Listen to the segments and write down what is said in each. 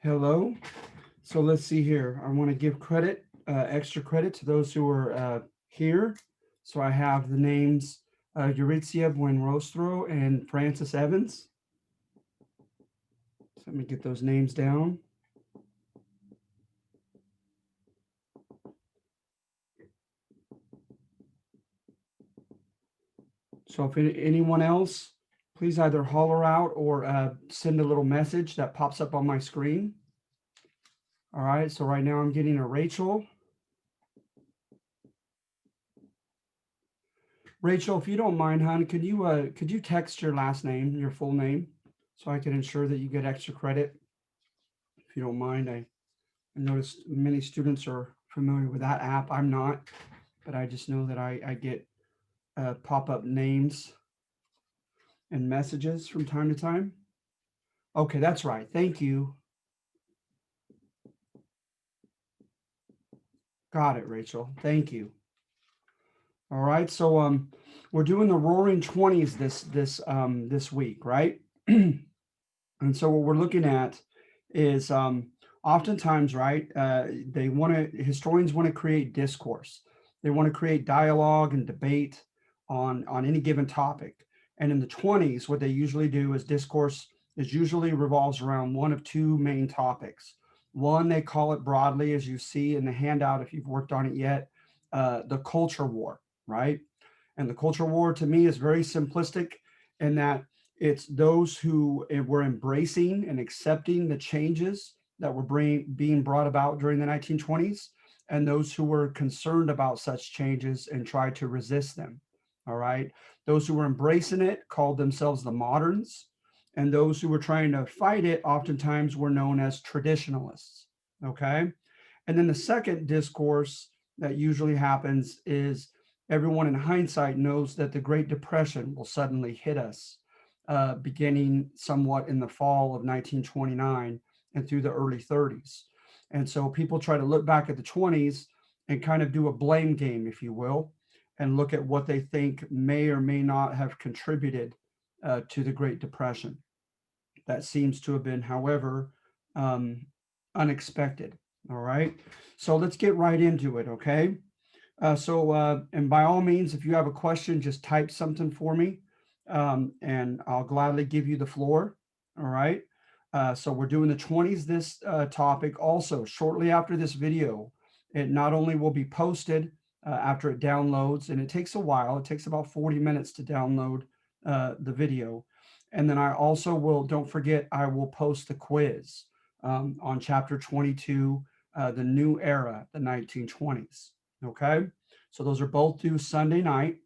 Hello. So let's see here. I want to give credit, extra credit to those who are here. So I have the names Eurizia Buenrostro and Francis Evans. So let me get those names down. So if anyone else, please either holler out or send a little message that pops up on my screen. All right. So right now I'm getting a Rachel. Rachel, if you don't mind, hon, could you text your last name, your full name, so I can ensure that you get extra credit? If you don't mind, I noticed many students are familiar with that app. I'm not, but I just know that I get pop-up names and messages from time to time. Okay, that's right. Thank you. Got it, Rachel. Thank you. All right, so we're doing the Roaring Twenties this week, right? And so what we're looking at is oftentimes, right, historians want to create discourse. They want to create dialogue and debate on any given topic. And in the 20s, what they usually do is discourse is usually revolves around one of two main topics. One, they call it broadly, as you see in the handout, if you've worked on it yet, the culture war, right? And the culture war to me is very simplistic in that it's those who were embracing and accepting the changes that were being brought about during the 1920s, and those who were concerned about such changes and tried to resist them. All right. Those who were embracing it called themselves the moderns, and those who were trying to fight it oftentimes were known as traditionalists. Okay. And then the second discourse that usually happens is everyone in hindsight knows that the Great Depression will suddenly hit us beginning somewhat in the fall of 1929 and through the early 30s. And so people try to look back at the 20s and kind of do a blame game, if you will, and look at what they think may or may not have contributed to the Great Depression. That seems to have been, however, um, unexpected. All right. So let's get right into it. Okay. And by all means, if you have a question, just type something for me, and I'll gladly give you the floor. All right. So we're doing the 20s this topic. Also, shortly after this video, it not only will be posted after it downloads, and it takes a while, it takes about 40 minutes to download the video. And then I also will, don't forget, I will post the quiz on chapter 22, the new era, the 1920s. Okay, so those are both due Sunday night.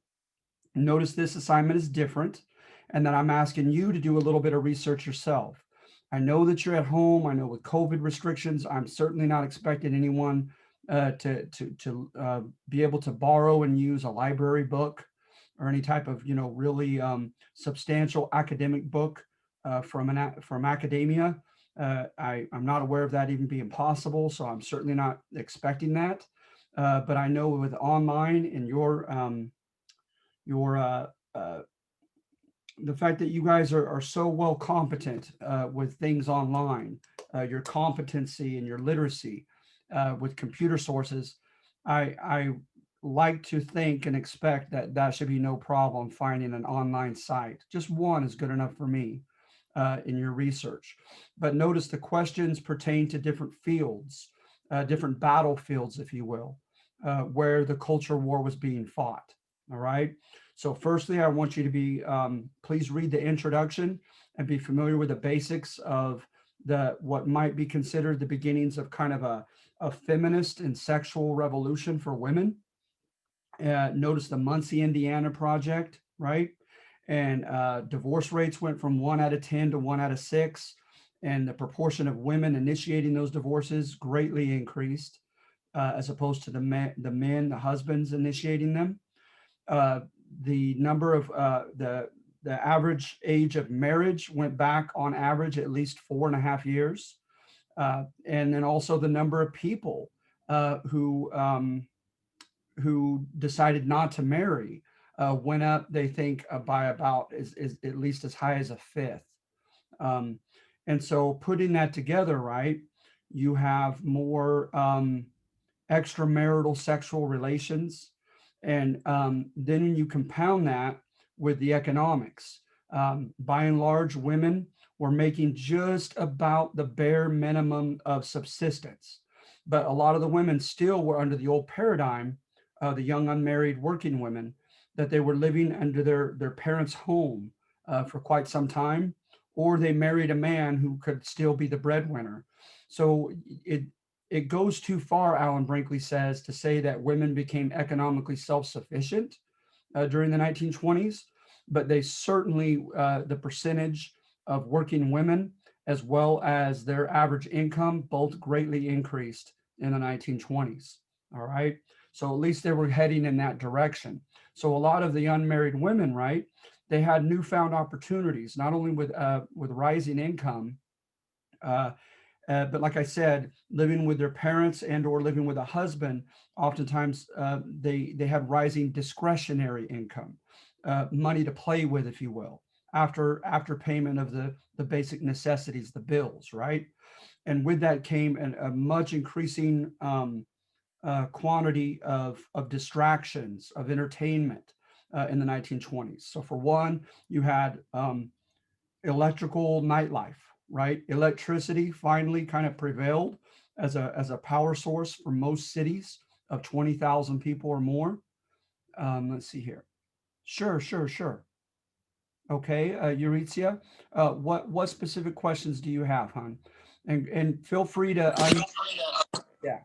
Notice this assignment is different, and then I'm asking you to do a little bit of research yourself. I know that you're at home. I know with COVID restrictions, I'm certainly not expecting anyone to be able to borrow and use a library book or any type of really substantial academic book from academia. I'm not aware of that even being possible, so I'm certainly not expecting that. But I know with online and your the fact that you guys are so well competent with things online, your competency and your literacy with computer sources, I like to think and expect that that should be no problem finding an online site. Just one is good enough for me in your research. But notice the questions pertain to different fields, different battlefields, if you will, where the culture war was being fought. All right. So firstly, I want you to be, please read the introduction and be familiar with the basics of what might be considered the beginnings of kind of a feminist and sexual revolution for women. Notice the Muncie, Indiana project, right? And divorce rates went from 1 out of 10 to 1 out of 6. And the proportion of women initiating those divorces greatly increased as opposed to the husbands initiating them. The number of the average age of marriage went back on average at least 4.5 years. And then also the number of people who decided not to marry went up, they think, by about is at least as high as a fifth. Um, And so putting that together, right, you have more extramarital sexual relations. And then you compound that with the economics. By and large, women were making just about the bare minimum of subsistence. But a lot of the women still were under the old paradigm, the young unmarried working women, that they were living under their parents' home for quite some time, or they married a man who could still be the breadwinner. So it goes too far, Alan Brinkley says, to say that women became economically self-sufficient during the 1920s, but they certainly, the percentage of working women as well as their average income both greatly increased in the 1920s. All right. So at least they were heading in that direction. So a lot of the unmarried women, right, they had newfound opportunities, not only with rising income, uh, but like I said, living with their parents and or living with a husband, oftentimes they had rising discretionary income, money to play with, if you will, after payment of the basic necessities, the bills, right? And with that came a much increasing quantity of distractions, of entertainment in the 1920s. So for one, you had electrical nightlife, right? Electricity finally kind of prevailed as a power source for most cities of 20,000 people or more. Let's see here. Sure, sure, sure. Okay, Eurytia, what specific questions do you have, hon? And feel free to yeah.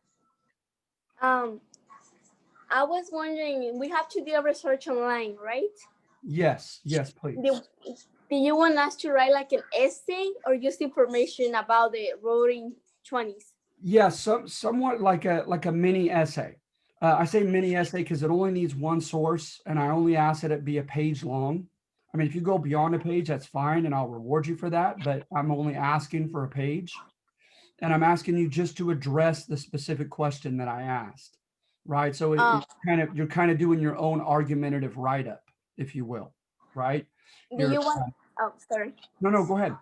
Um, I was wondering, we have to do a research online, right? Yes, yes, Do, please. do you want us to write like an essay or just information about the Roaring Twenties? Yes, somewhat like a mini essay. I say mini essay because it only needs one source, and I only ask that it be a page long. I mean, if you go beyond a page, that's fine, and I'll reward you for that. But I'm only asking for a page, and I'm asking you just to address the specific question that I asked, right? So Um, it's kind of you're kind of doing your own argumentative write up, if you will, right? do You're you want? Oh, sorry. no, no, go ahead.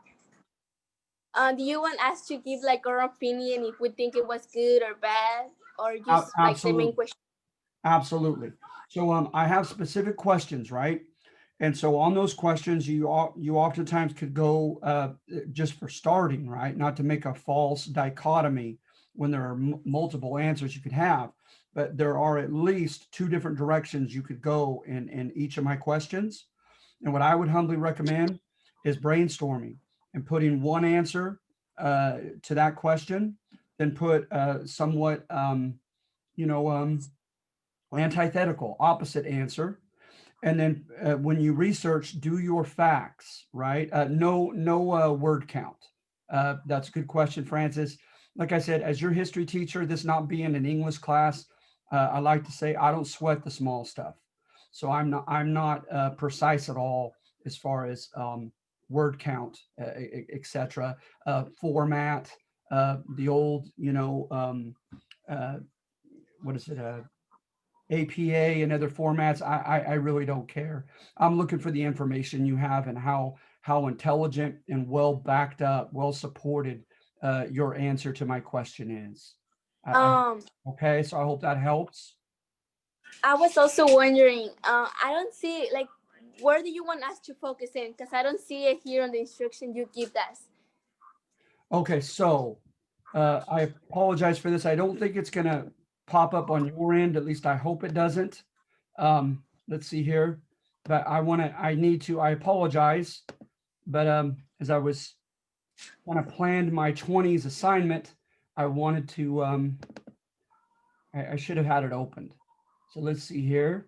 Do you want us to give like our opinion if we think it was good or bad, or just like the main Absolutely. question? Absolutely. So I have specific questions, right? And so on those questions, you oftentimes could go just for starting, right? Not to make a false dichotomy when there are multiple answers you could have, but there are at least two different directions you could go in each of my questions. And what I would humbly recommend is brainstorming and putting one answer to that question, then put somewhat, you know, antithetical, opposite answer. And then when you research, do your facts, right? No word count. That's a good question, Francis. Like I said, as your history teacher, this not being an English class, I like to say I don't sweat the small stuff. So I'm not precise at all as far as word count, etc. Format, the old, uh, what is it? APA and other formats, I really don't care. I'm looking for the information you have and how intelligent and well backed up, well supported your answer to my question is. I Um, okay, so I hope that helps. I was also wondering. I don't see like where do you want us to focus in? Because I don't see it here on the instruction you give us. Okay, so I apologize for this. I don't think it's gonna pop up on your end. At least I hope it doesn't. Let's see here. But I need to, I apologize. But as I was when I planned my 20s assignment, I wanted to, I should have had it opened. So let's see here.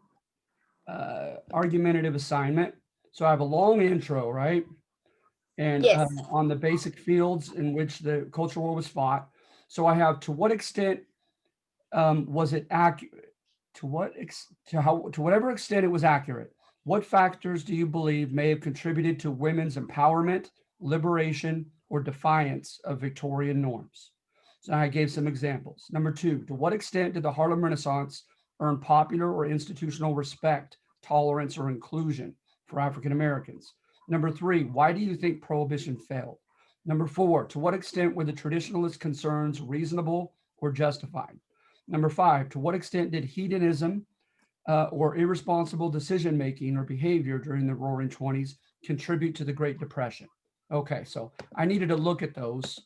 Argumentative assignment. So I have a long intro, right? And Yes. on the basic fields in which the Cultural War was fought. So I have to what extent was it accurate? To whatever extent it was accurate, what factors do you believe may have contributed to women's empowerment, liberation, or defiance of Victorian norms? So I gave some examples. Number two, to what extent did the Harlem Renaissance earn popular or institutional respect, tolerance, or inclusion for African Americans? Number three, why do you think prohibition failed? Number 4, to what extent were the traditionalist concerns reasonable or justified? Number 5, to what extent did hedonism or irresponsible decision-making or behavior during the Roaring Twenties contribute to the Great Depression? Okay, so I needed to look at those.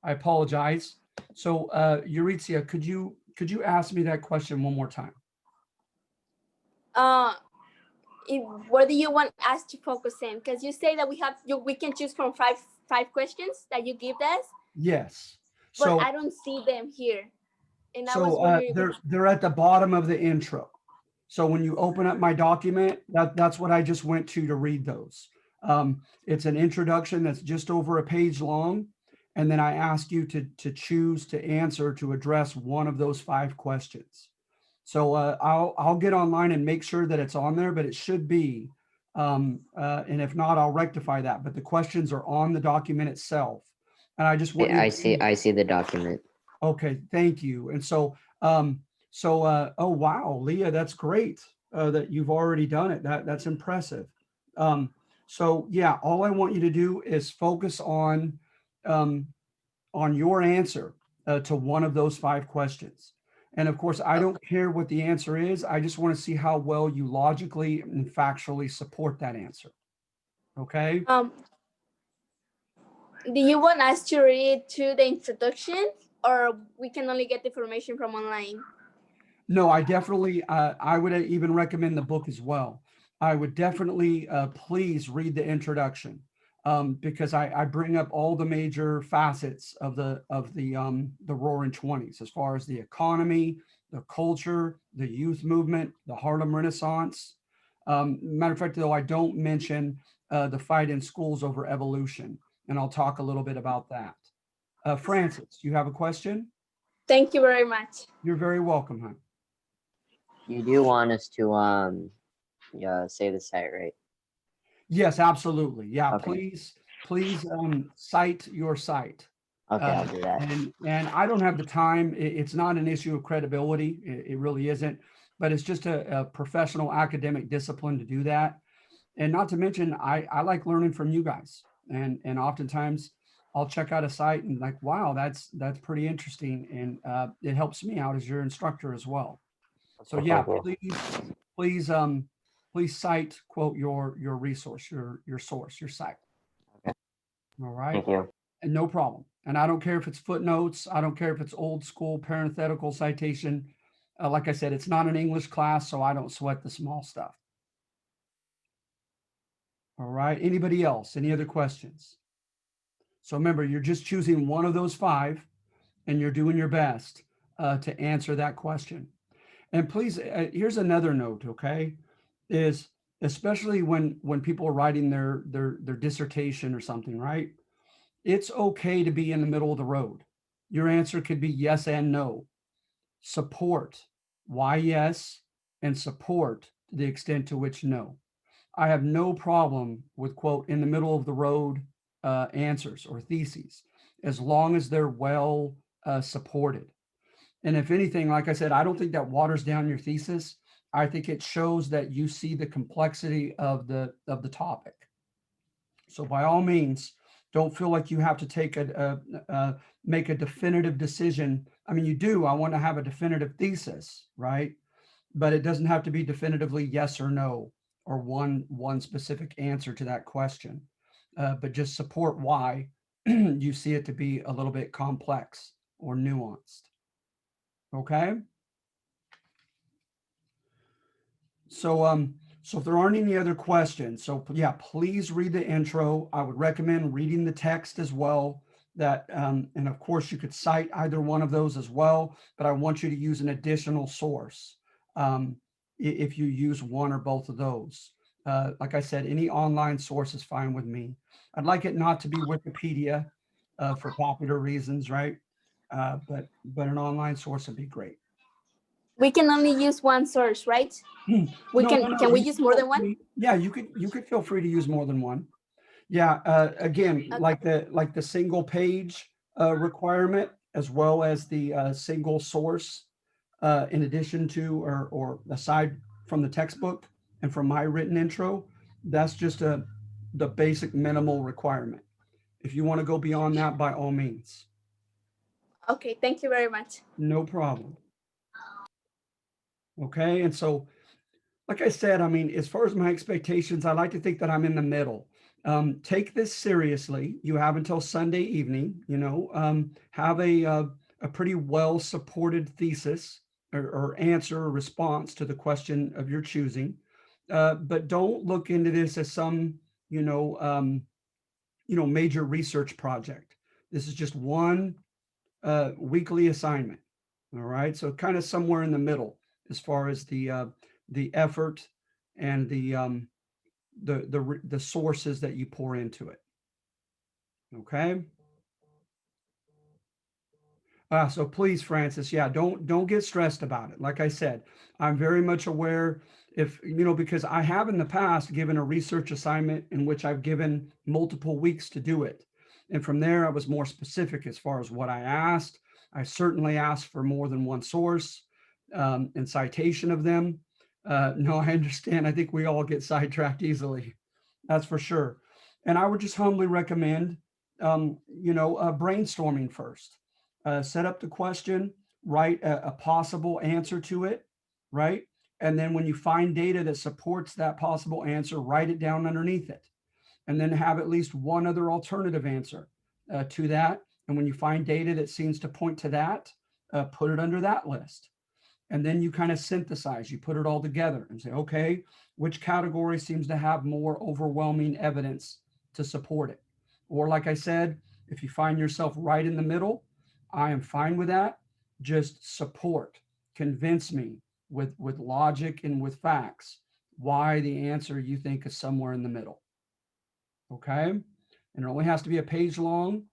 I apologize. So Eurythia, could you ask me that question one more time? Where do you want us to focus in? Because you say that we can choose from five questions that you give us. Yes. But So I don't see them here, and I was so wondering. they're at the bottom of the intro. So when you open up my document, that's what I just went to read those. It's an introduction that's just over a page long, and then I ask you to choose to answer to address one of those 5 questions. So I'll get online and make sure that it's on there, but it should be. And if not, I'll rectify that. But the questions are on the document itself, and I just want you to I see the document. Okay, thank you. And so, oh wow, Leah, that's great that you've already done it. That's impressive. So yeah, all I want you to do is focus on your answer to one of those 5 questions. And of course, I don't care what the answer is. I just want to see how well you logically and factually support that answer. Okay. Do you want us to read to the introduction, or we can only get the information from online? No, I definitely, I would even recommend the book as well. I would definitely please read the introduction because I bring up all the major facets of the Roaring Twenties, as far as the economy, the culture, the youth movement, the Harlem Renaissance. Matter of fact, though, I don't mention the fight in schools over evolution, and I'll talk a little bit about that. Francis, you have a question? Thank you very much. You're very welcome, hon. You do want us to say the site, right? Yes, absolutely. Yeah, Okay. please cite your site. Okay, I'll do that. And I don't have the time. It's not an issue of credibility. It really isn't, but it's just a professional academic discipline to do that. And not to mention, I like learning from you guys. And oftentimes I'll check out a site and like, wow, that's pretty interesting. And it helps me out as your instructor as well. So yeah, please cite, quote, your resource, your source, your site. Okay. All right. Thank you. And no problem. And I don't care if it's footnotes. I don't care if it's old school parenthetical citation. Like I said, it's not an English class, so I don't sweat the small stuff. All right. Anybody else? Any other questions? So remember, you're just choosing one of those 5, and you're doing your best to answer that question. And please, here's another note, okay, is especially when people are writing their dissertation or something, right? It's okay to be in the middle of the road. Your answer could be yes and no. Support, why yes, and support to the extent to which no. I have no problem with, quote, in the middle of the road answers or theses, as long as they're well supported. And if anything, like I said, I don't think that waters down your thesis. I think it shows that you see the complexity of the topic. So by all means, don't feel like you have to take make a definitive decision. I mean, you do. I want to have a definitive thesis, right? But it doesn't have to be definitively yes or no, or one specific answer to that question. But just support why you see it to be a little bit complex or nuanced. Okay. So so if there aren't any other questions, so yeah, please read the intro. I would recommend reading the text as well. That and of course you could cite either one of those as well, but I want you to use an additional source if you use one or both of those. Like I said, any online source is fine with me. I'd like it not to be Wikipedia for popular reasons, right? But an online source would be great. We can only use one source, right? Can we use more than one? Yeah, you could feel free to use more than one. Yeah, again, Okay. like the single page requirement, as well as the single source, in addition to or aside from the textbook and from my written intro, that's just the basic minimal requirement. If you want to go beyond that, by all means. Okay, thank you very much. No problem. Okay. And so, like I said, I mean, as far as my expectations, I like to think that I'm in the middle. Take this seriously. You have until Sunday evening, have a pretty well supported thesis or answer or response to the question of your choosing. But don't look into this as some, major research project. This is just one weekly assignment. All right. So kind of somewhere in the middle as far as the effort and the sources that you pour into it. Okay. So please, Francis, yeah, don't get stressed about it. Like I said, I'm very much aware if because I have in the past given a research assignment in which I've given multiple weeks to do it, and from there I was more specific as far as what I asked. I certainly asked for more than one source and citation of them. No, I understand. I think we all get sidetracked easily. That's for sure. And I would just humbly recommend, brainstorming first. Set up the question, write a possible answer to it, right? And then when you find data that supports that possible answer, write it down underneath it. And then have at least one other alternative answer to that. And when you find data that seems to point to that, put it under that list. And then you kind of synthesize, you put it all together and say, okay, which category seems to have more overwhelming evidence to support it? Or like I said, if you find yourself right in the middle, I am fine with that. Just support, convince me with logic and with facts why the answer you think is somewhere in the middle. Okay. And it only has to be a page long.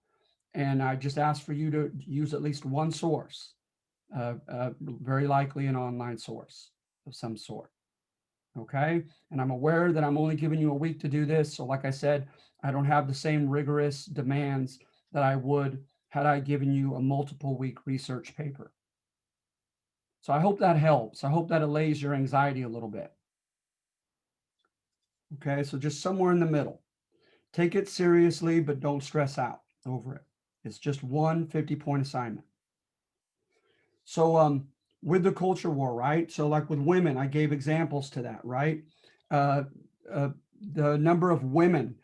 And I just ask for you to use at least one source. Very likely an online source of some sort. Okay. And I'm aware that I'm only giving you a week to do this. So like I said, I don't have the same rigorous demands that I would had I given you a multiple week research paper. So I hope that helps. I hope that allays your anxiety a little bit. Okay. So just somewhere in the middle. Take it seriously, but don't stress out over it. It's just one 50-point assignment. So with the culture war, right? So like with women, I gave examples to that, right? Uh, the number of women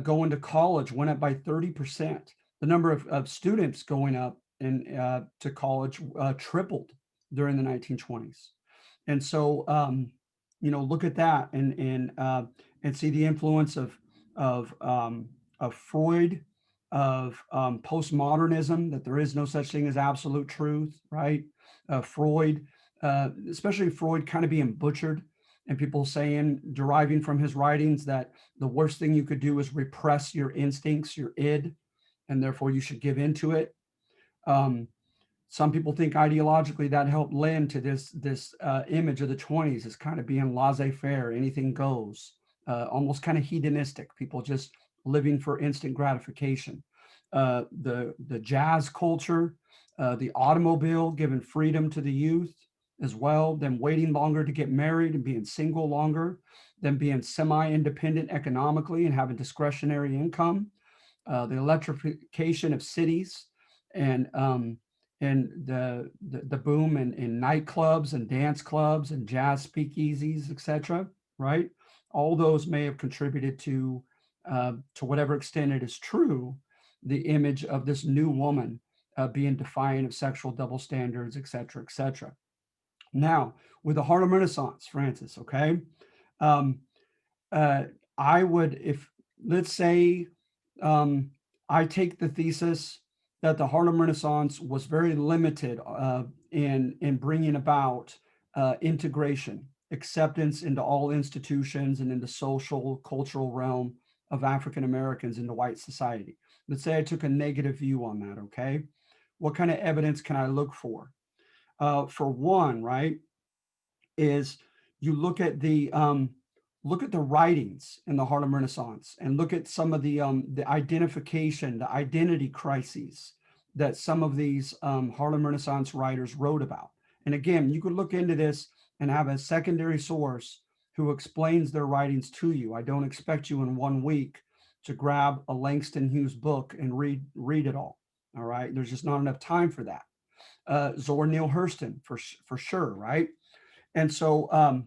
going to college went up by 30%. The number of students going up to college tripled during the 1920s. And so, look at that and see the influence of Freud, of postmodernism, that there is no such thing as absolute truth, right? Freud, especially Freud kind of being butchered and people saying, deriving from his writings, that the worst thing you could do is repress your instincts, your id, and therefore you should give into it. Some people think ideologically that helped lend to this image of the 20s as kind of being laissez-faire, anything goes, almost kind of hedonistic, people just living for instant gratification. The jazz culture, the automobile giving freedom to the youth as well, them waiting longer to get married and being single longer, them being semi-independent economically and having discretionary income, the electrification of cities, and the boom in nightclubs and dance clubs and jazz speakeasies, etc. Right? All those may have contributed to whatever extent it is true, the image of this new woman being defiant of sexual double standards, etc., etc. Now, with the Harlem Renaissance, Francis, okay, I would, if let's say I take the thesis that the Harlem Renaissance was very limited in bringing about integration, acceptance into all institutions and in the social, cultural realm of African Americans into white society. Let's say I took a negative view on that, okay? What kind of evidence can I look for? For one, right, is you look at the writings in the Harlem Renaissance and look at some of the identification, the identity crises that some of these Harlem Renaissance writers wrote about. And again, you could look into this and have a secondary source who explains their writings to you. I don't expect you in 1 week to grab a Langston Hughes book and read it all. All right. There's just not enough time for that. Zora Neale Hurston for sure. Right. And so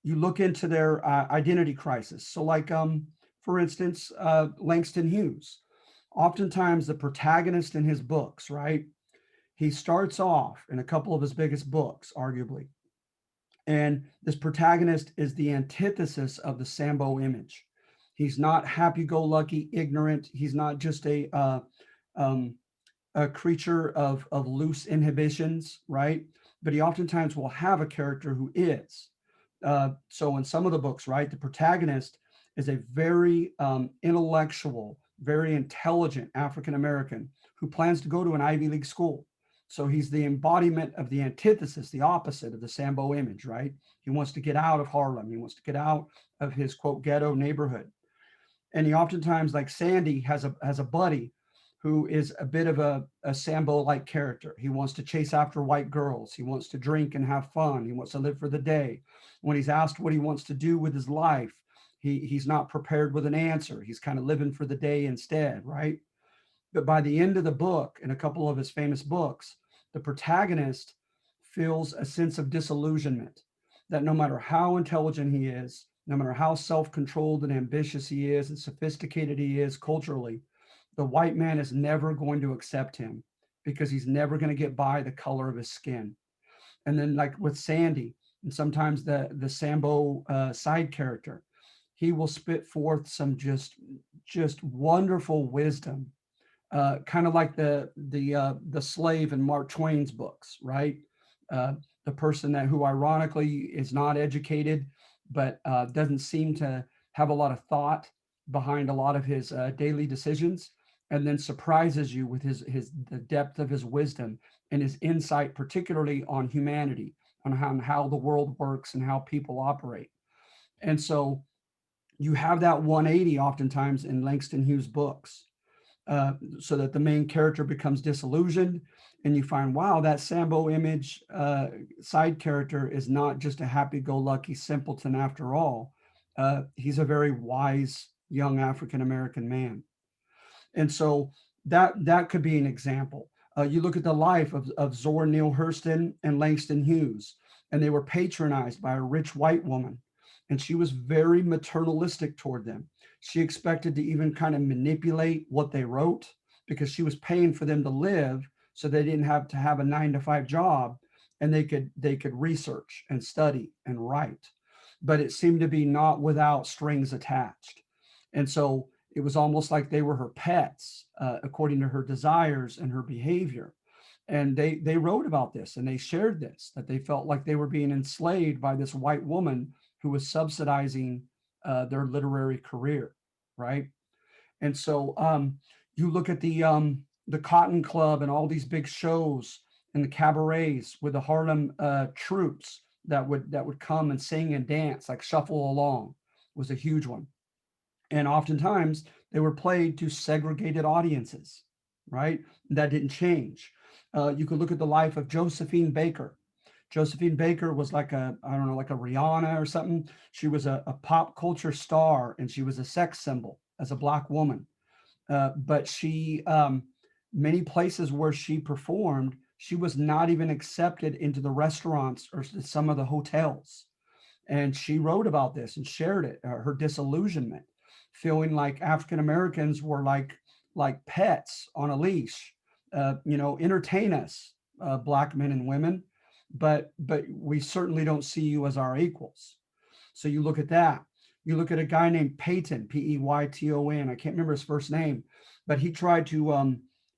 you look into their identity crisis. So like, for instance, Langston Hughes, oftentimes the protagonist in his books, right? He starts off in a couple of his biggest books, arguably. And this protagonist is the antithesis of the Sambo image. He's not happy-go-lucky, ignorant. He's not just um, a creature of loose inhibitions, right? But he oftentimes will have a character who is. So in some of the books, right, the protagonist is a very intellectual, very intelligent African American who plans to go to an Ivy League school. So he's the embodiment of the antithesis, the opposite of the Sambo image, right? He wants to get out of Harlem. He wants to get out of his quote ghetto neighborhood. And he oftentimes, like Sandy, has a buddy who is a bit of a Sambo-like character. He wants to chase after white girls. He wants to drink and have fun. He wants to live for the day. When he's asked what he wants to do with his life, he's not prepared with an answer. He's kind of living for the day instead, right? But by the end of the book, in a couple of his famous books, the protagonist feels a sense of disillusionment that no matter how intelligent he is, no matter how self-controlled and ambitious he is and sophisticated he is culturally, the white man is never going to accept him because he's never going to get by the color of his skin. And then like with Sandy, and sometimes the Sambo side character, he will spit forth some just wonderful wisdom, kind of like the slave in Mark Twain's books, right? The person who ironically is not educated, but doesn't seem to have a lot of thought behind a lot of his daily decisions, and then surprises you with the depth of his wisdom and his insight, particularly on humanity, on how the world works and how people operate. And so you have that 180 oftentimes in Langston Hughes books, so that the main character becomes disillusioned, and you find, wow, that Sambo image side character is not just a happy-go-lucky simpleton after all. He's a very wise young African-American man. And so that could be an example. You look at the life of Zora Neale Hurston and Langston Hughes, and they were patronized by a rich white woman, and she was very maternalistic toward them. She expected to even kind of manipulate what they wrote because she was paying for them to live, so they didn't have to have a 9-to-5 job, and they could research and study and write. But it seemed to be not without strings attached. And so it was almost like they were her pets, according to her desires and her behavior. And they wrote about this and they shared this, that they felt like they were being enslaved by this white woman who was subsidizing their literary career, right? And so you look at the Cotton Club and all these big shows and the cabarets with the Harlem troops that would come and sing and dance, like Shuffle Along was a huge one. And oftentimes they were played to segregated audiences, right? That didn't change. You could look at the life of Josephine Baker. Josephine Baker was like I don't know, like a Rihanna or something. She was a pop culture star, and she was a sex symbol as a Black woman. But she, many places where she performed, she was not even accepted into the restaurants or some of the hotels. And she wrote about this and shared it, her disillusionment, feeling like African Americans were like pets on a leash. Entertain us, Black men and women, but we certainly don't see you as our equals. So you look at that. You look at a guy named Peyton, Peyton. I can't remember his first name, but he tried to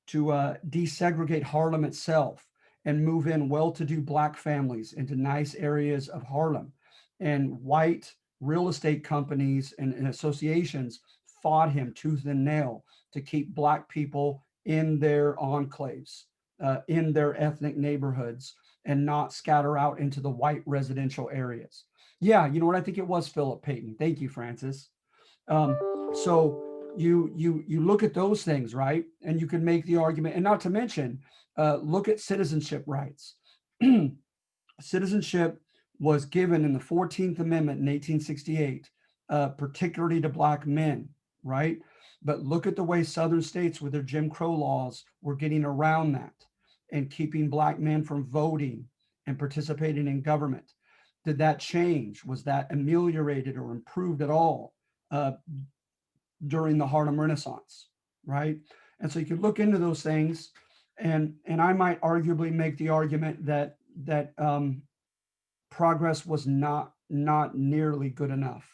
desegregate Harlem itself and move in well-to-do Black families into nice areas of Harlem. And white real estate companies and associations fought him tooth and nail to keep Black people in their enclaves, in their ethnic neighborhoods, and not scatter out into the white residential areas. Yeah, you know what? I think it was Philip Payton. Thank you, Francis. So you look at those things, right? And you can make the argument, and not to mention, look at citizenship rights. Citizenship was given in the 14th Amendment in 1868, particularly to Black men, right? But look at the way Southern states with their Jim Crow laws were getting around that and keeping Black men from voting and participating in government. Did that change? Was that ameliorated or improved at all during the Harlem Renaissance, right? And so you could look into those things, and I might arguably make the argument that progress was not nearly good enough,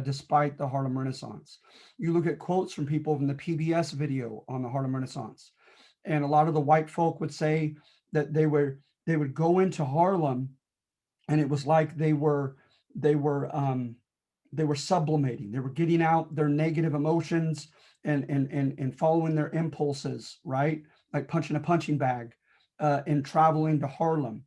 despite the Harlem Renaissance. You look at quotes from people from the PBS video on the Harlem Renaissance, and a lot of the white folk would say that they would go into Harlem, and it was like they were sublimating. They were getting out their negative emotions and following their impulses, right? Like punching a punching bag, and traveling to Harlem.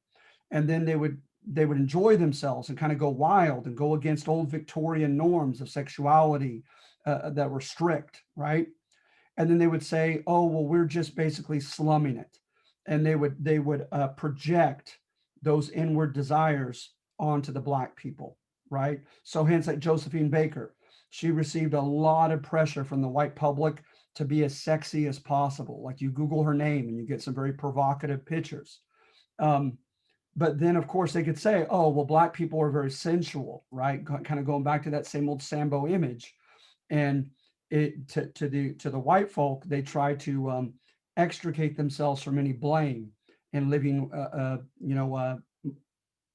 And then they would enjoy themselves and kind of go wild and go against old Victorian norms of sexuality that were strict, right? And then they would say, oh, well, we're just basically slumming it. And they would project those inward desires onto the Black people, right? So hence, like Josephine Baker, she received a lot of pressure from the white public to be as sexy as possible. Like, you Google her name and you get some very provocative pictures. But then, of course, they could say, oh, well, Black people are very sensual, right? Kind of going back to that same old Sambo image. And to the white folk, they try to extricate themselves from any blame and living,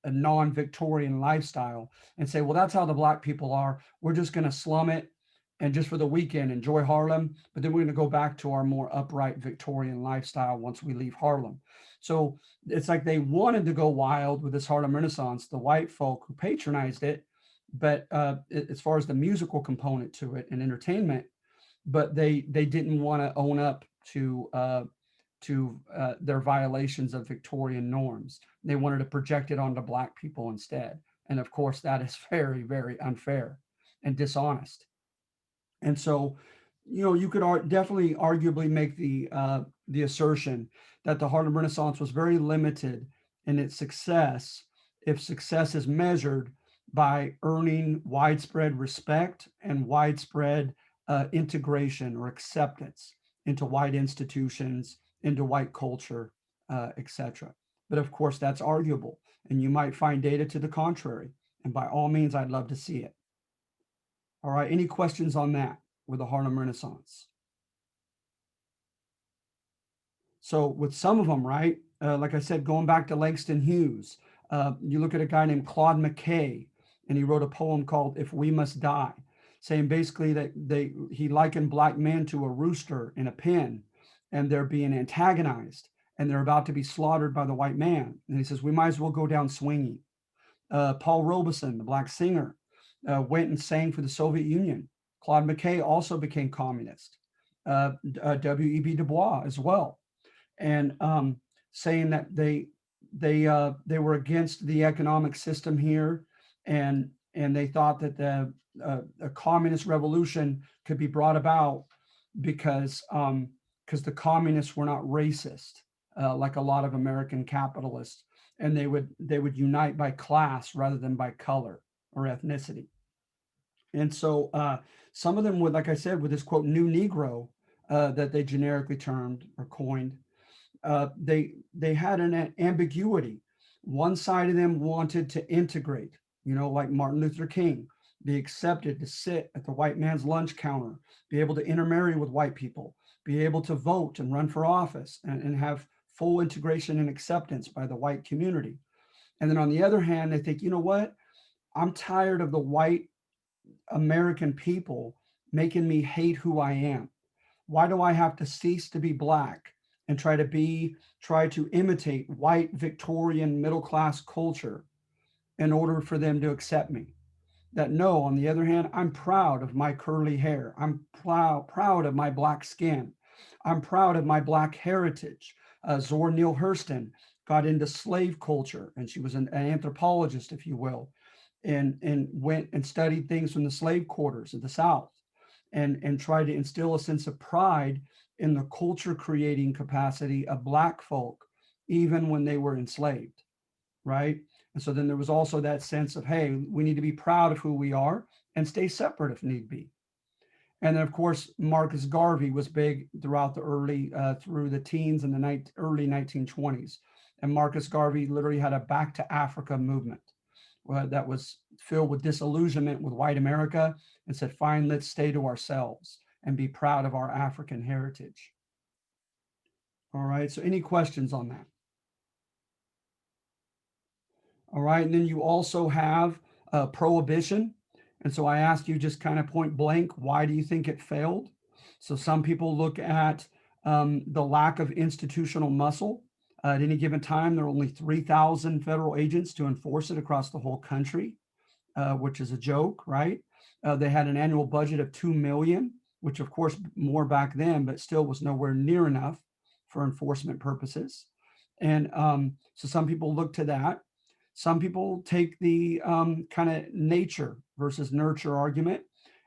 a non-Victorian lifestyle, and say, well, that's how the Black people are. We're just going to slum it and just for the weekend enjoy Harlem, but then we're going to go back to our more upright Victorian lifestyle once we leave Harlem. So it's like they wanted to go wild with this Harlem Renaissance, the white folk who patronized it, but as far as the musical component to it and entertainment, but they didn't want to own up to their violations of Victorian norms. They wanted to project it onto Black people instead. And of course, that is very, very unfair and dishonest. And so, you could definitely arguably make the assertion that the Harlem Renaissance was very limited in its success, if success is measured by earning widespread respect and widespread integration or acceptance into white institutions, into white culture, etc. But of course, that's arguable, and you might find data to the contrary. And by all means, I'd love to see it. All right, any questions on that with the Harlem Renaissance? So with some of them, right, like I said, going back to Langston Hughes, you look at a guy named Claude McKay, and he wrote a poem called If We Must Die, saying basically that he likened Black men to a rooster in a pen, and they're being antagonized, and they're about to be slaughtered by the white man. And he says, we might as well go down swinging. Paul Robeson, the Black singer, went and sang for the Soviet Union. Claude McKay also became communist. W.E.B. Du Bois as well. And saying that they were against the economic system here, and they thought that a communist revolution could be brought about because the communists were not racist, like a lot of American capitalists, and they would unite by class rather than by color or ethnicity. And so some of them would, like I said, with this quote, new Negro that they generically termed or coined, they had an ambiguity. One side of them wanted to integrate, like Martin Luther King, be accepted to sit at the white man's lunch counter, be able to intermarry with white people, be able to vote and run for office, and have full integration and acceptance by the white community. And then on the other hand, they think, you know what? I'm tired of the white American people making me hate who I am. Why do I have to cease to be Black and try to imitate white Victorian middle class culture in order for them to accept me? That no, on the other hand, I'm proud of my curly hair. I'm proud of my Black skin. I'm proud of my Black heritage. Zora Neale Hurston got into slave culture, and she was an anthropologist, if you will, and went and studied things from the slave quarters of the South, and tried to instill a sense of pride in the culture creating capacity of Black folk, even when they were enslaved, right? And so then there was also that sense of, hey, we need to be proud of who we are and stay separate if need be. And then, of course, Marcus Garvey was big throughout the through the teens and the early 1920s. And Marcus Garvey literally had a Back to Africa movement that was filled with disillusionment with white America, and said, fine, let's stay to ourselves and be proud of our African heritage. All right, so any questions on that? All right, and then you also have prohibition. And so I asked you just kind of point blank, why do you think it failed? So some people look at the lack of institutional muscle. At any given time, there are only 3,000 federal agents to enforce it across the whole country, which is a joke, right? They had an annual budget of $2 million, which of course more back then, but still was nowhere near enough for enforcement purposes. And so some people look to that. Some people take the kind of nature versus nurture argument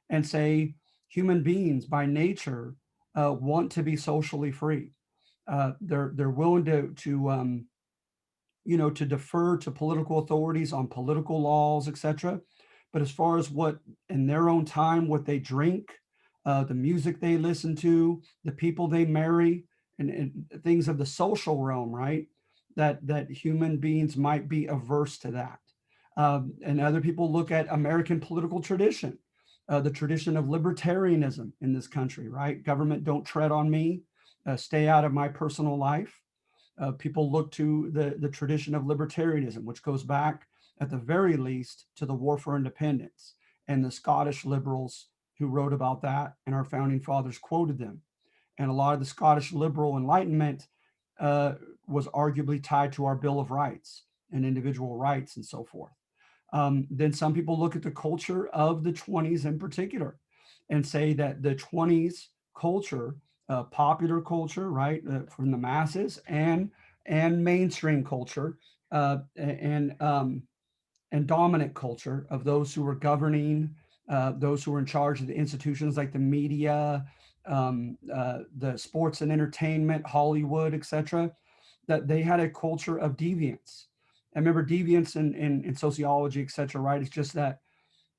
and say human beings by nature want to be socially free. They're willing to to defer to political authorities on political laws, etc. But as far as what in their own time, what they drink, the music they listen to, the people they marry, and things of the social realm, right? That human beings might be averse to that. And other people look at American political tradition, the tradition of libertarianism in this country, right? Government don't tread on me, stay out of my personal life. People look to the tradition of libertarianism, which goes back at the very least to the War for Independence and the Scottish liberals who wrote about that, and our founding fathers quoted them. And a lot of the Scottish liberal enlightenment was arguably tied to our Bill of Rights and individual rights and so forth. Then some people look at the culture of the 20s in particular and say that the 20s culture, popular culture, right, from the masses, and mainstream culture, and dominant culture of those who were governing, those who were in charge of the institutions like the media, the sports and entertainment, Hollywood, etc., that they had a culture of deviance. I remember deviance in sociology, etc., right? It's just that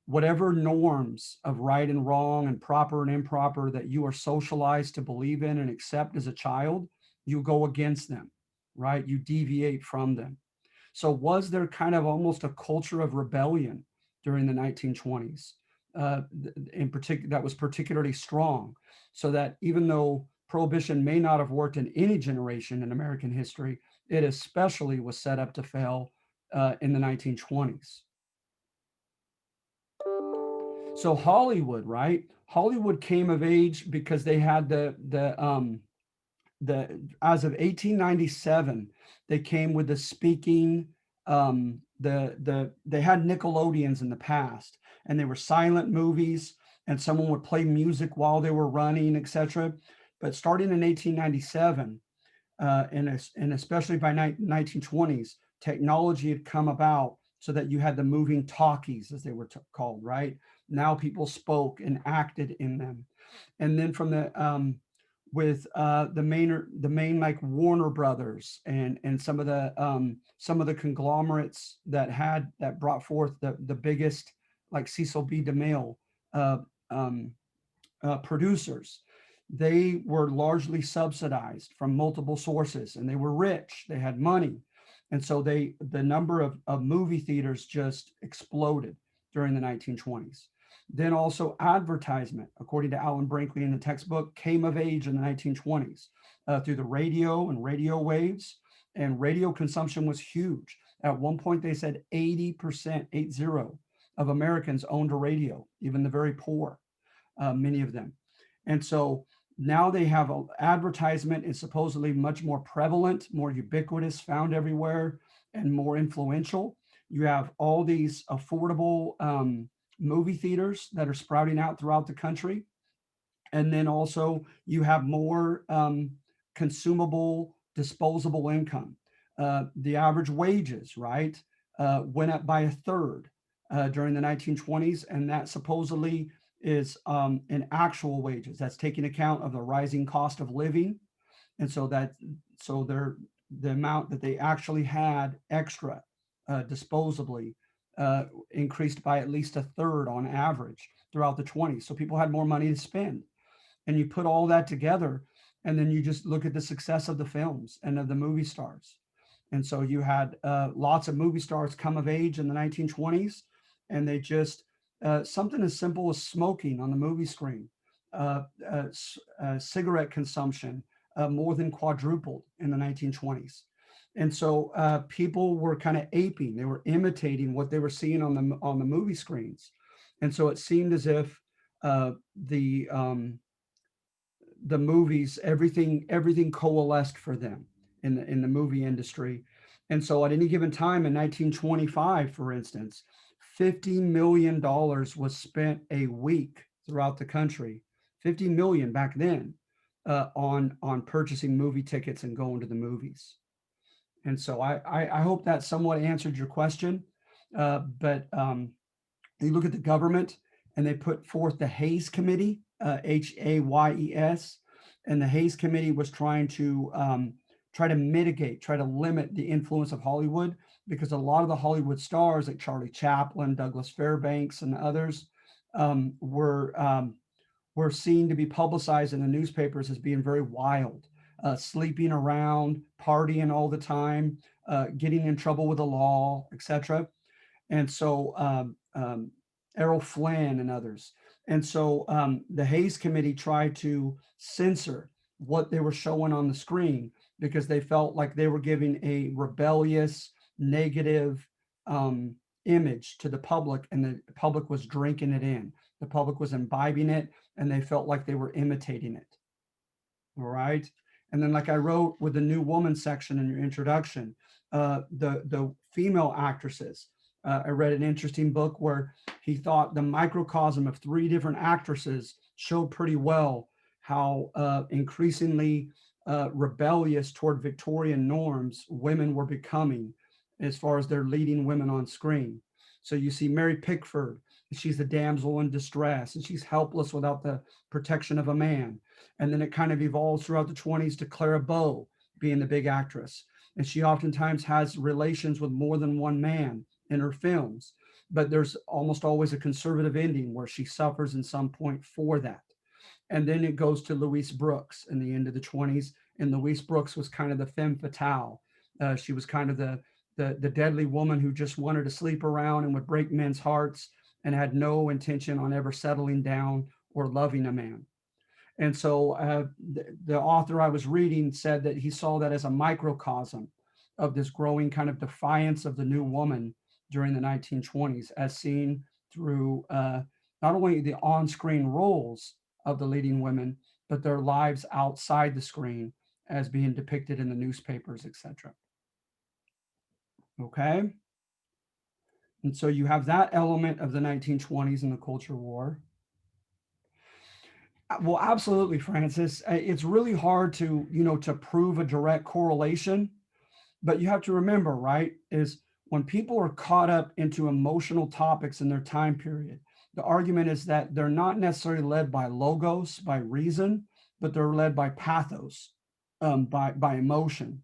whatever norms of right and wrong and proper and improper that you are socialized to believe in and accept as a child, you go against them, right? You deviate from them. So was there kind of almost a culture of rebellion during the 1920s, in particular, that was particularly strong, so that even though prohibition may not have worked in any generation in American history, it especially was set up to fail in the 1920s. So Hollywood, right? Hollywood came of age because they had the as of 1897, they came with the speaking, they had Nickelodeons in the past, and they were silent movies, and someone would play music while they were running, etc. But starting in 1897, and especially by 1920s, technology had come about so that you had the moving talkies, as they were called, right? Now people spoke and acted in them. And then from the with the main like Warner Brothers and some of the conglomerates that brought forth the biggest, like Cecil B. DeMille, producers. They were largely subsidized from multiple sources, and they were rich. They had money, and so the number of movie theaters just exploded during the 1920s. Then also advertisement, according to Alan Brinkley in the textbook, came of age in the 1920s through the radio and radio waves, and radio consumption was huge. At one point, they said 80%, 80, of Americans owned a radio, even the very poor, many of them. And so now they have advertisement is supposedly much more prevalent, more ubiquitous, found everywhere, and more influential. You have all these affordable movie theaters that are sprouting out throughout the country. And then also you have more consumable, disposable income. The average wages, right, went up by a third during the 1920s, and that supposedly is in actual wages. That's taking account of the rising cost of living. And so the amount that they actually had extra disposably increased by at least a third on average throughout the 20s. So people had more money to spend. And you put all that together, and then you just look at the success of the films and of the movie stars. And so you had lots of movie stars come of age in the 1920s, and they just, something as simple as smoking on the movie screen, cigarette consumption more than quadrupled in the 1920s. And so people were kind of aping, they were imitating what they were seeing on the movie screens. And so it seemed as if the movies, everything coalesced for them in the movie industry. And so at any given time in 1925, for instance, $50 million was spent a week throughout the country, 50 million back then, on purchasing movie tickets and going to the movies. And so I hope that somewhat answered your question. But you look at the government, and they put forth the Hayes Committee, Hayes, and the Hayes Committee was trying to mitigate, try to limit the influence of Hollywood, because a lot of the Hollywood stars like Charlie Chaplin, Douglas Fairbanks, and others were seen to be publicized in the newspapers as being very wild, sleeping around, partying all the time, getting in trouble with the law, etc. And so Errol Flynn and others. And so the Hayes Committee tried to censor what they were showing on the screen, because they felt like they were giving a rebellious, negative image to the public, and the public was drinking it in. The public was imbibing it, and they felt like they were imitating it. All right. And then, like I wrote with the new woman section in your introduction, the female actresses, I read an interesting book where he thought the microcosm of 3 different actresses showed pretty well how increasingly rebellious toward Victorian norms women were becoming as far as their leading women on screen. So you see Mary Pickford, she's the damsel in distress, and she's helpless without the protection of a man. And then it kind of evolves throughout the 20s to Clara Bow being the big actress. And she oftentimes has relations with more than one man in her films, but there's almost always a conservative ending where she suffers in some point for that. And then it goes to Louise Brooks in the end of the 20s. And Louise Brooks was kind of the femme fatale. She was kind of the deadly woman who just wanted to sleep around and would break men's hearts and had no intention on ever settling down or loving a man. And so the author I was reading said that he saw that as a microcosm of this growing kind of defiance of the new woman during the 1920s, as seen through not only the on-screen roles of the leading women, but their lives outside the screen as being depicted in the newspapers, etc. Okay. And so you have that element of the 1920s and the culture war. Well, absolutely, Francis. It's really hard to, to prove a direct correlation, but you have to remember, right, is when people are caught up into emotional topics in their time period, the argument is that they're not necessarily led by logos, by reason, but they're led by pathos, by emotion.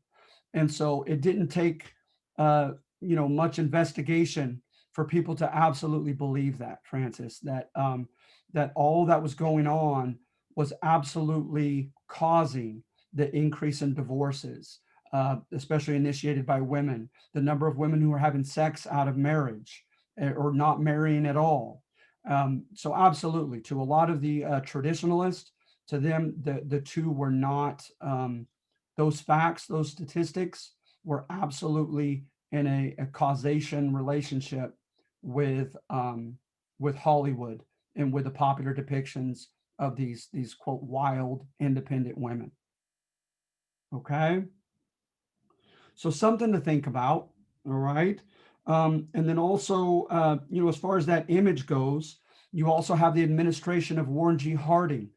And so it didn't take, much investigation for people to absolutely believe that, Francis, that that all that was going on was absolutely causing the increase in divorces, especially initiated by women, the number of women who are having sex out of marriage or not marrying at all. So absolutely, to a lot of the traditionalists, to them, the two were not, those facts, those statistics were absolutely in a causation relationship with Hollywood and with the popular depictions of these quote wild independent women. Okay, so something to think about. All right, and then also as far as that image goes, you also have the administration of Warren G. Harding.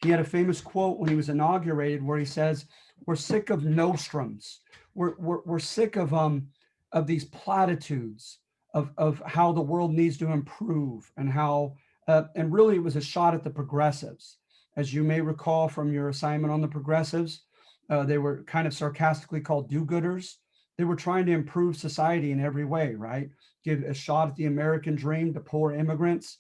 He had a famous quote when he was inaugurated where he says, "We're sick of nostrums. We're sick of these platitudes of how the world needs to improve and how." And really, it was a shot at the progressives. As you may recall from your assignment on the progressives, they were kind of sarcastically called do-gooders. they were trying to improve society in every way, right? Give a shot at the American dream to poor immigrants,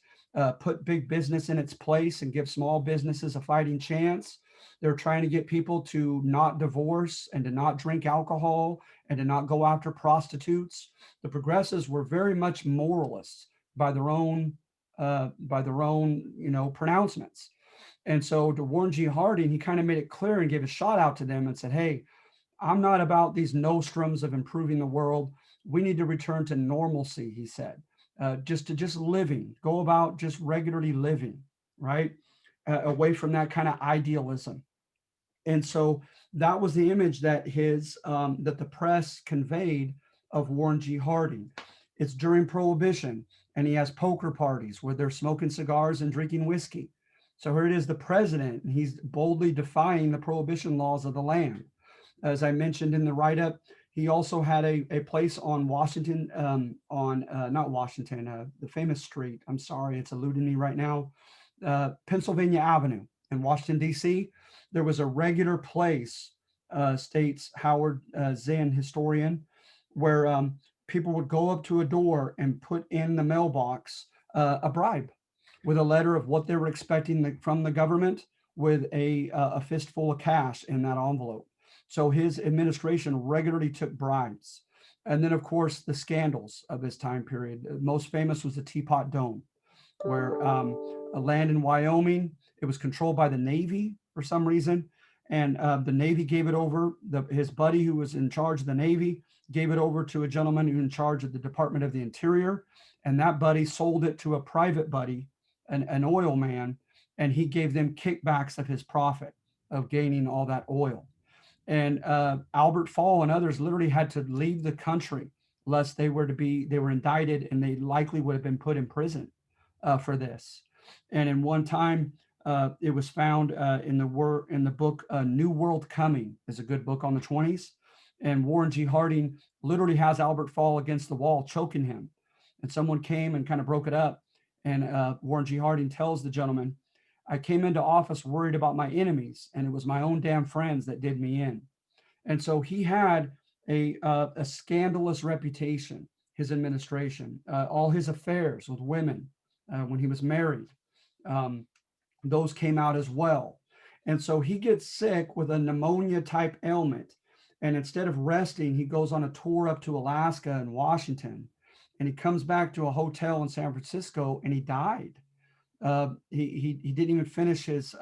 put big business in its place and give small businesses a fighting chance. They're trying to get people to not divorce and to not drink alcohol and to not go after prostitutes. The progressives were very much moralists by their own, pronouncements. And so to Warren G. Harding, he kind of made it clear and gave a shout out to them and said, hey, I'm not about these nostrums of improving the world. We need to return to normalcy, he said, just living, go about just regularly living, right? Away from that kind of idealism. And so that was the image that that the press conveyed of Warren G. Harding. It's during Prohibition, and he has poker parties where they're smoking cigars and drinking whiskey. So here it is, the president, and he's boldly defying the prohibition laws of the land. As I mentioned in the write-up, he also had a place on Washington, not Washington, the famous street. I'm sorry, it's eluding me right now. Pennsylvania Avenue in Washington, D.C. There was a regular place, states Howard Zinn, historian, where people would go up to a door and put in the mailbox a bribe with a letter of what they were expecting from the government, with a fistful of cash in that envelope. So his administration regularly took bribes. And then, of course, the scandals of his time period. Most famous was the Teapot Dome, where a land in Wyoming, it was controlled by the Navy for some reason. And the Navy gave it over, his buddy who was in charge of the Navy gave it over to a gentleman who was in charge of the Department of the Interior. And that buddy sold it to a private buddy, an oil man, and he gave them kickbacks of his profit of gaining all that oil. And Albert Fall and others literally had to leave the country lest they were indicted, and they likely would have been put in prison for this. And in one time, it was found in the book New World Coming, is a good book on the 20s. And Warren G. Harding literally has Albert Fall against the wall, choking him. And someone came and kind of broke it up. And Warren G. Harding tells the gentleman, I came into office worried about my enemies, and it was my own damn friends that did me in. And so he had a scandalous reputation, his administration, all his affairs with women when he was married, those came out as well. And so he gets sick with a pneumonia type ailment. And instead of resting, he goes on a tour up to Alaska and Washington. And he comes back to a hotel in San Francisco, and he died. He didn't even finish his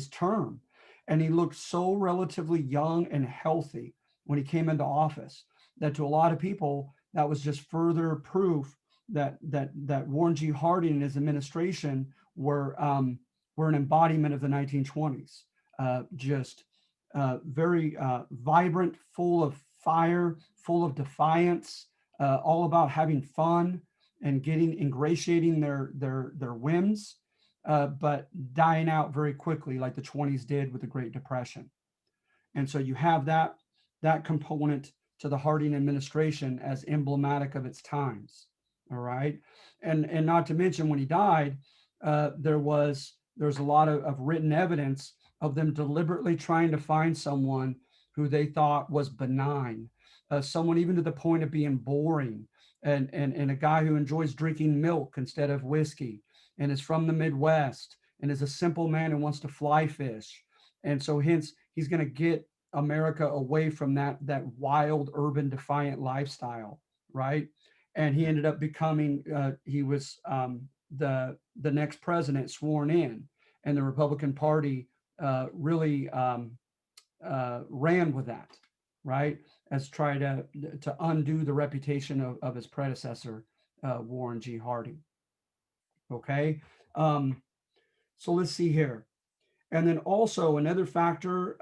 term, and he looked so relatively young and healthy when he came into office that to a lot of people that was just further proof that Warren G. Harding and his administration were an embodiment of the 1920s, just very vibrant, full of fire, full of defiance, all about having fun and ingratiating their whims, but dying out very quickly, like the 20s did with the Great Depression. And so you have that component to the Harding administration as emblematic of its times. All right, and not to mention when he died, there's a lot of written evidence of them deliberately trying to find someone who they thought was benign, someone even to the point of being boring, and a guy who enjoys drinking milk instead of whiskey, and is from the Midwest, and is a simple man who wants to fly fish. And so hence he's going to get America away from that wild urban defiant lifestyle, right? And he ended up becoming he was the next president sworn in, and the Republican Party really ran with that, right, as try to undo the reputation of his predecessor, Warren G. Harding. Okay, so let's see here. And then also another factor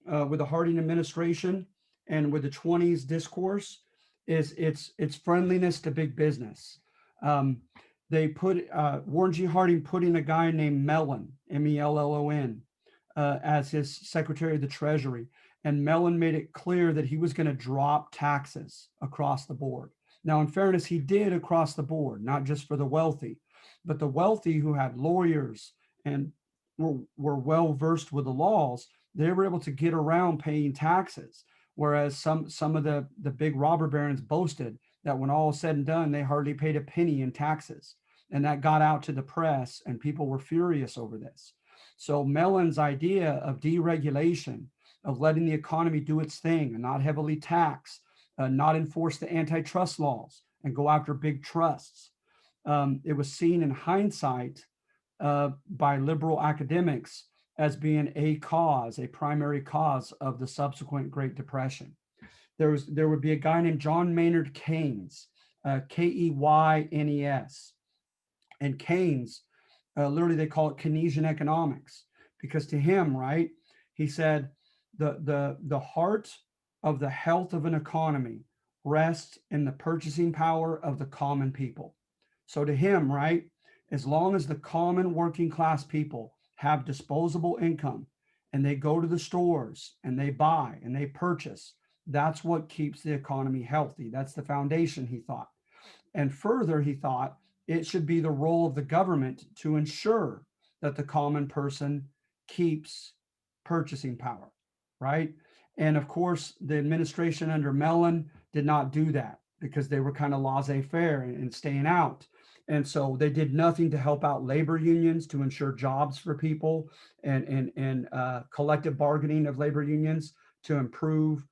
with the Harding administration and with the 20s discourse is its friendliness to big business. They put Warren G. Harding put in a guy named Mellon, Mellon, as his Secretary of the Treasury. And Mellon made it clear that he was going to drop taxes across the board. Now, in fairness, he did across the board, not just for the wealthy, but the wealthy who had lawyers and were well versed with the laws, they were able to get around paying taxes. Whereas some of the big robber barons boasted that when all is said and done, they hardly paid a penny in taxes. And that got out to the press, and people were furious over this. So Mellon's idea of deregulation, of letting the economy do its thing and not heavily tax, not enforce the antitrust laws and go after big trusts. It was seen in hindsight by liberal academics as being a primary cause of the subsequent Great Depression. There would be a guy named John Maynard Keynes, Keynes, and Keynes, literally they call it Keynesian economics, because to him, right, he said the heart of the health of an economy rests in the purchasing power of the common people. So to him, right, as long as the common working class people have disposable income and they go to the stores and they buy and they purchase, that's what keeps the economy healthy. That's the foundation, he thought. And further, he thought it should be the role of the government to ensure that the common person keeps purchasing power, right? And of course, the administration under Mellon did not do that because they were kind of laissez-faire and staying out. And so they did nothing to help out labor unions to ensure jobs for people, and collective bargaining of labor unions to improve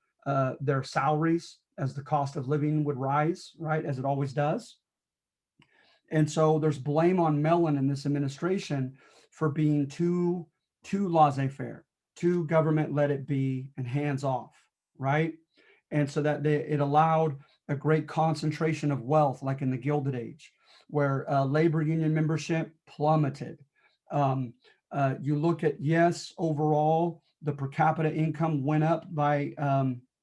their salaries as the cost of living would rise, right, as it always does. And so there's blame on Mellon and this administration for being too laissez-faire, too government let it be and hands off, right? And so that it allowed a great concentration of wealth, like in the Gilded Age, where labor union membership plummeted. You look at, yes, overall, the per capita income went up by,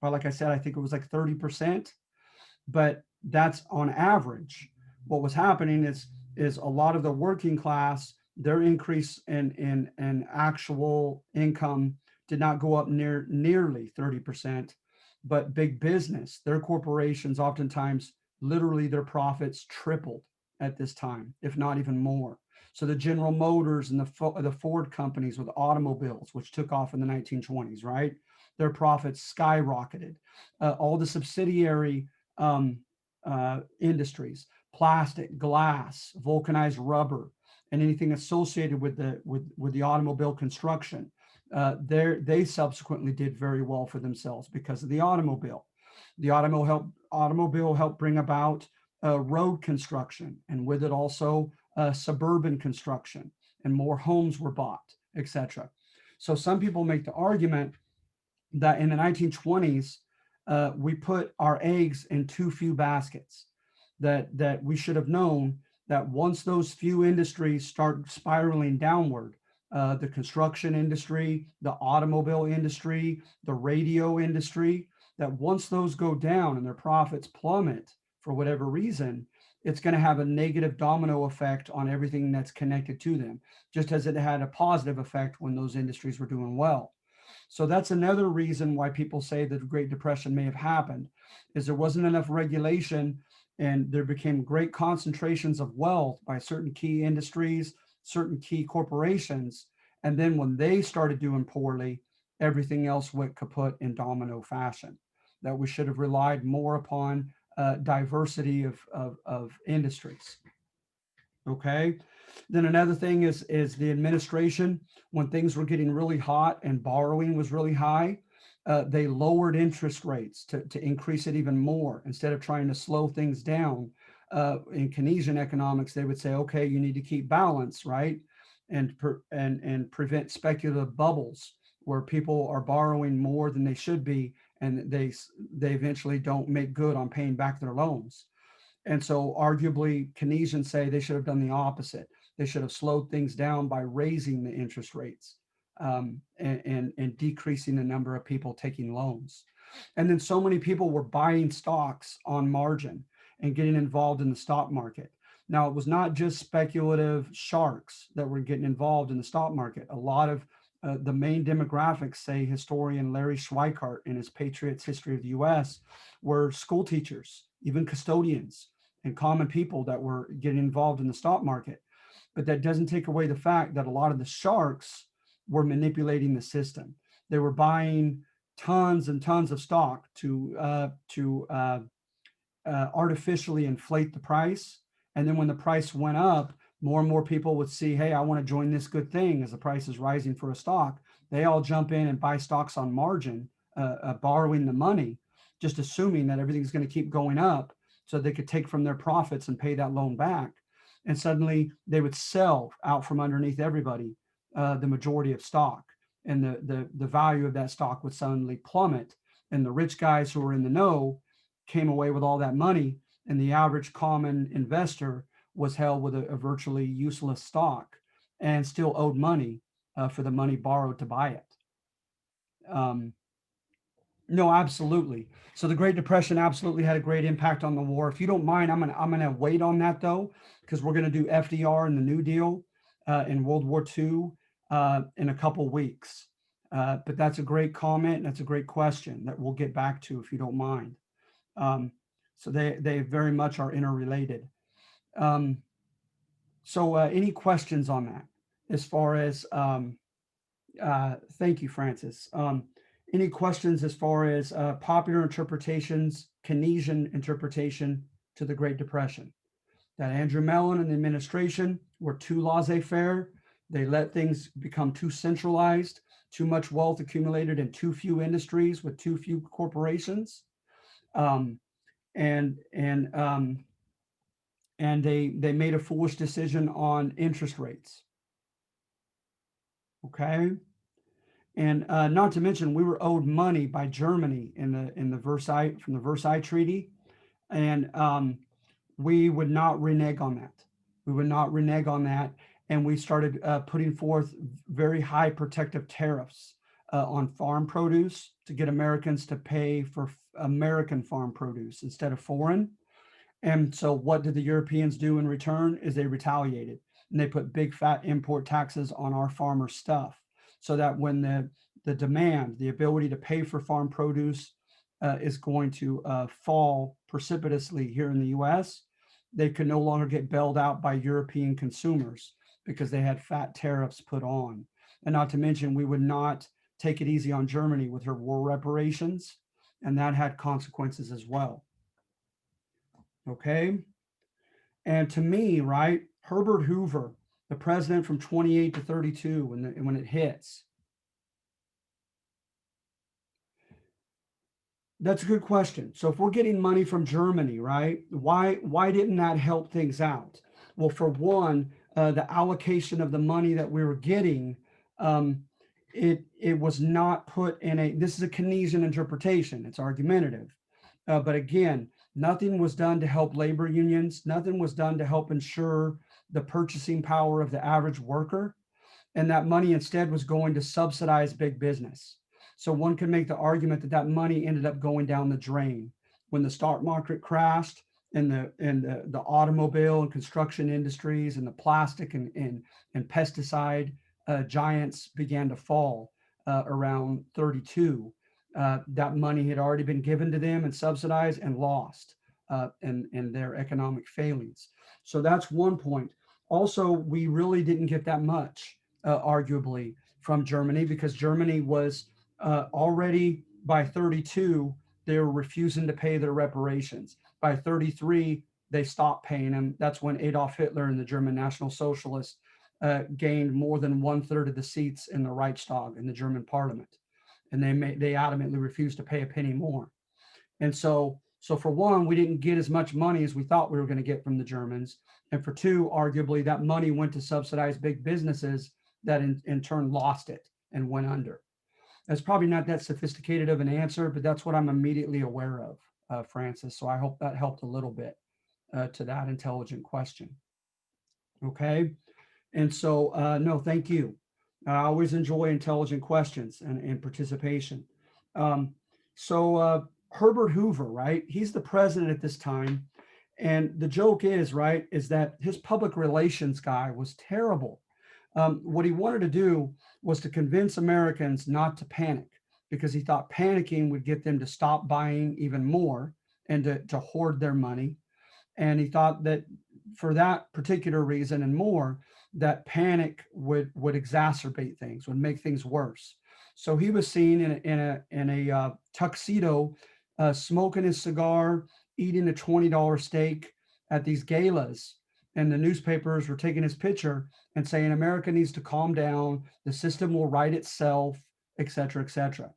like I said, I think it was like 30%, but that's on average. What was happening is a lot of the working class, their increase in actual income did not go up nearly 30%, but big business, their corporations, oftentimes, literally their profits tripled at this time, if not even more. So the General Motors and the Ford companies with automobiles, which took off in the 1920s, right? Their profits skyrocketed. All the subsidiary industries, plastic, glass, vulcanized rubber, and anything associated with the automobile construction, they subsequently did very well for themselves because of the automobile. The automobile helped bring about road construction, and with it also suburban construction, and more homes were bought, etc. So some people make the argument that in the 1920s, we put our eggs in too few baskets, that we should have known that once those few industries start spiraling downward, the construction industry, the automobile industry, the radio industry, that once those go down and their profits plummet for whatever reason, it's going to have a negative domino effect on everything that's connected to them, just as it had a positive effect when those industries were doing well. So that's another reason why people say that the Great Depression may have happened, is there wasn't enough regulation and there became great concentrations of wealth by certain key industries, certain key corporations. And then when they started doing poorly, everything else went kaput in domino fashion. That we should have relied more upon diversity of industries. Okay. Then another thing is the administration, when things were getting really hot and borrowing was really high, they lowered interest rates to increase it even more instead of trying to slow things down. In Keynesian economics, they would say, okay, you need to keep balance, right? And prevent speculative bubbles where people are borrowing more than they should be, and they eventually don't make good on paying back their loans. And so arguably Keynesians say they should have done the opposite. They should have slowed things down by raising the interest rates, and decreasing the number of people taking loans. And then so many people were buying stocks on margin and getting involved in the stock market. Now, it was not just speculative sharks that were getting involved in the stock market. A lot of the main demographics, say historian Larry Schweikart in his Patriots History of the US, were school teachers, even custodians, and common people that were getting involved in the stock market. But that doesn't take away the fact that a lot of the sharks were manipulating the system. They were buying tons and tons of stock to artificially inflate the price. And then when the price went up, more and more people would see, hey, I want to join this good thing as the price is rising for a stock. They all jump in and buy stocks on margin, borrowing the money, just assuming that everything's going to keep going up so they could take from their profits and pay that loan back. And suddenly they would sell out from underneath everybody the majority of stock. And the value of that stock would suddenly plummet. And the rich guys who were in the know came away with all that money, and the average common investor was held with a virtually useless stock and still owed money for the money borrowed to buy it. No, absolutely. So the Great Depression absolutely had a great impact on the war. If you don't mind, I'm gonna wait on that though, because we're gonna do FDR and the New Deal in World War II in a couple weeks. But that's a great comment. And that's a great question that we'll get back to if you don't mind. So they very much are interrelated. So any questions on that as far as, thank you, Francis. Any questions as far as popular interpretations, Keynesian interpretation to the Great Depression? That Andrew Mellon and the administration were too laissez-faire. They let things become too centralized, too much wealth accumulated in too few industries with too few corporations. And they made a foolish decision on interest rates. Okay. And not to mention, we were owed money by Germany in the Versailles, from the Versailles Treaty, and we would not renege on that. We would not renege on that, and we started putting forth very high protective tariffs on farm produce to get Americans to pay for American farm produce instead of foreign. And so what did the Europeans do in return? Is they retaliated, and they put big fat import taxes on our farmer stuff, so that when the demand, the ability to pay for farm produce is going to fall precipitously here in the US, they could no longer get bailed out by European consumers because they had fat tariffs put on. And not to mention, we would not take it easy on Germany with her war reparations, and that had consequences as well. Okay. And to me, right, Herbert Hoover, the president from 28 to 32, when it hits. That's a good question. So if we're getting money from Germany, right, why didn't that help things out? Well, for one, the allocation of the money that we were getting, it was not put in a, this is a Keynesian interpretation, it's argumentative. But again, nothing was done to help labor unions. Nothing was done to help ensure the purchasing power of the average worker. And that money instead was going to subsidize big business. So one can make the argument that that money ended up going down the drain. When the stock market crashed and the automobile and construction industries and the plastic and pesticide giants began to fall around 32, that money had already been given to them and subsidized and lost in their economic failings. So that's one point. Also, we really didn't get that much, arguably, from Germany, because Germany was already by 32, they were refusing to pay their reparations. By 33, they stopped paying them. That's when Adolf Hitler and the German National Socialists gained more than 1/3 of the seats in the Reichstag, in the German parliament. And they adamantly refused to pay a penny more. And so for one, we didn't get as much money as we thought we were going to get from the Germans. And for two, arguably, that money went to subsidize big businesses that in turn lost it and went under. That's probably not that sophisticated of an answer, but that's what I'm immediately aware of, Francis. So I hope that helped a little bit to that intelligent question. Okay. And so, no, thank you. I always enjoy intelligent questions and participation. Herbert Hoover, right? He's the president at this time. And the joke is, right, is that his public relations guy was terrible. What he wanted to do was to convince Americans not to panic, because he thought panicking would get them to stop buying even more and to hoard their money. And he thought that for that particular reason and more, that panic would exacerbate things, would make things worse. So he was seen in a tuxedo, smoking his cigar, eating a $20 steak at these galas, and the newspapers were taking his picture and saying America needs to calm down, the system will right itself, et cetera, et cetera.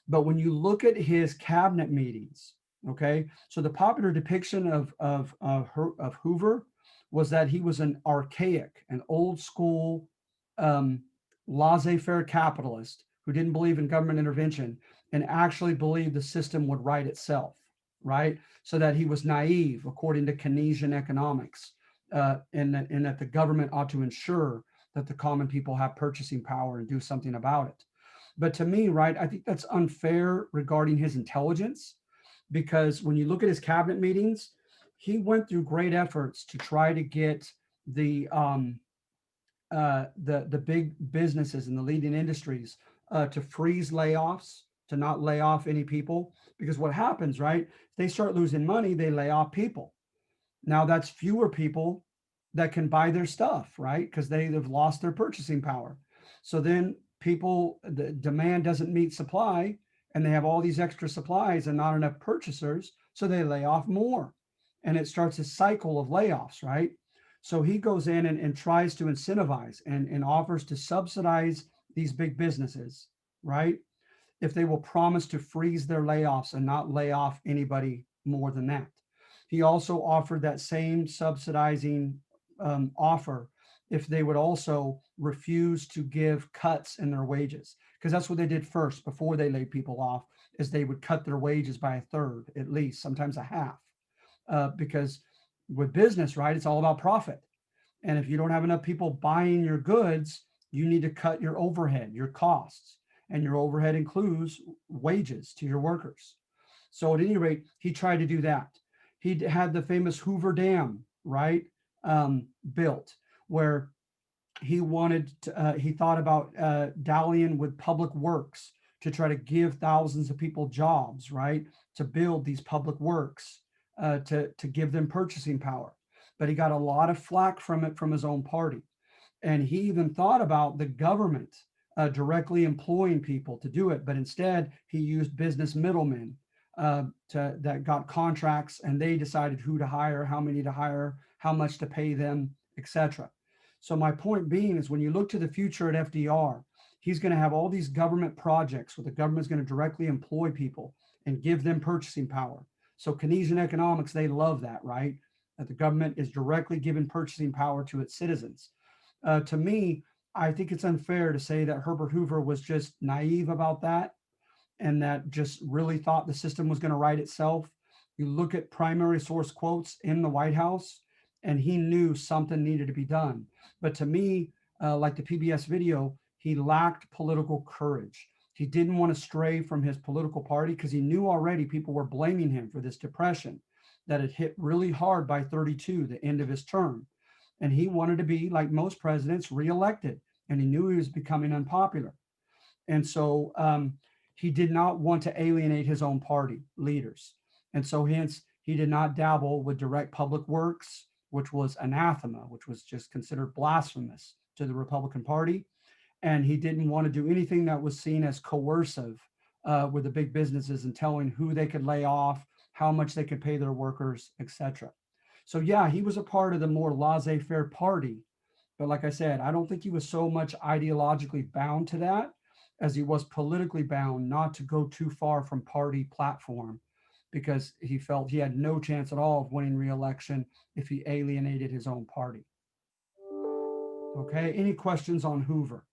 But when you look at his cabinet meetings, okay, so the popular depiction of Hoover was that he was an archaic, an old school, um, laissez-faire capitalist who didn't believe in government intervention and actually believed the system would right itself, right? So that he was naive, according to Keynesian economics, and that the government ought to ensure that the common people have purchasing power and do something about it. But to me, right, I think that's unfair regarding his intelligence, because when you look at his cabinet meetings, he went through great efforts to try to get the the big businesses and the leading industries to freeze layoffs, to not lay off any people, because what happens, right? They start losing money, they lay off people. Now that's fewer people that can buy their stuff, right? Because they have lost their purchasing power. So then people, the demand doesn't meet supply, and they have all these extra supplies and not enough purchasers. So they lay off more. And it starts a cycle of layoffs, right? So he goes in and tries to incentivize and offers to subsidize these big businesses, right? If they will promise to freeze their layoffs and not lay off anybody more than that. He also offered that same subsidizing offer if they would also refuse to give cuts in their wages, because that's what they did first before they laid people off, is they would cut their wages by a third, at least, sometimes a half, because with business, right, it's all about profit. And if you don't have enough people buying your goods, you need to cut your overhead, your costs, and your overhead includes wages to your workers. So at any rate, he tried to do that. He had the famous Hoover Dam, right, built, where he wanted to, he thought about dallying with public works to try to give thousands of people jobs, right, to build these public works, to give them purchasing power. But he got a lot of flack from it from his own party. And he even thought about the government directly employing people to do it, but instead he used business middlemen that got contracts, and they decided who to hire, how many to hire, how much to pay them, etc. So my point being is, when you look to the future at FDR, he's going to have all these government projects where the government is going to directly employ people and give them purchasing power. So Keynesian economics, they love that, right? That the government is directly giving purchasing power to its citizens. To me, I think it's unfair to say that Herbert Hoover was just naive about that and that just really thought the system was going to right itself. You look at primary source quotes in the White House, and he knew something needed to be done. But to me, like the PBS video, he lacked political courage. He didn't want to stray from his political party because he knew already people were blaming him for this depression that had hit really hard by 32, the end of his term. And he wanted to be, like most presidents, reelected, and he knew he was becoming unpopular. And so he did not want to alienate his own party leaders. And so hence he did not dabble with direct public works, which was anathema, which was just considered blasphemous to the Republican Party. And he didn't want to do anything that was seen as coercive with the big businesses and telling who they could lay off, how much they could pay their workers, etc. So yeah, he was a part of the more laissez-faire party. But like I said, I don't think he was so much ideologically bound to that as he was politically bound not to go too far from party platform, because he felt he had no chance at all of winning re-election if he alienated his own party. Okay, any questions on Hoover?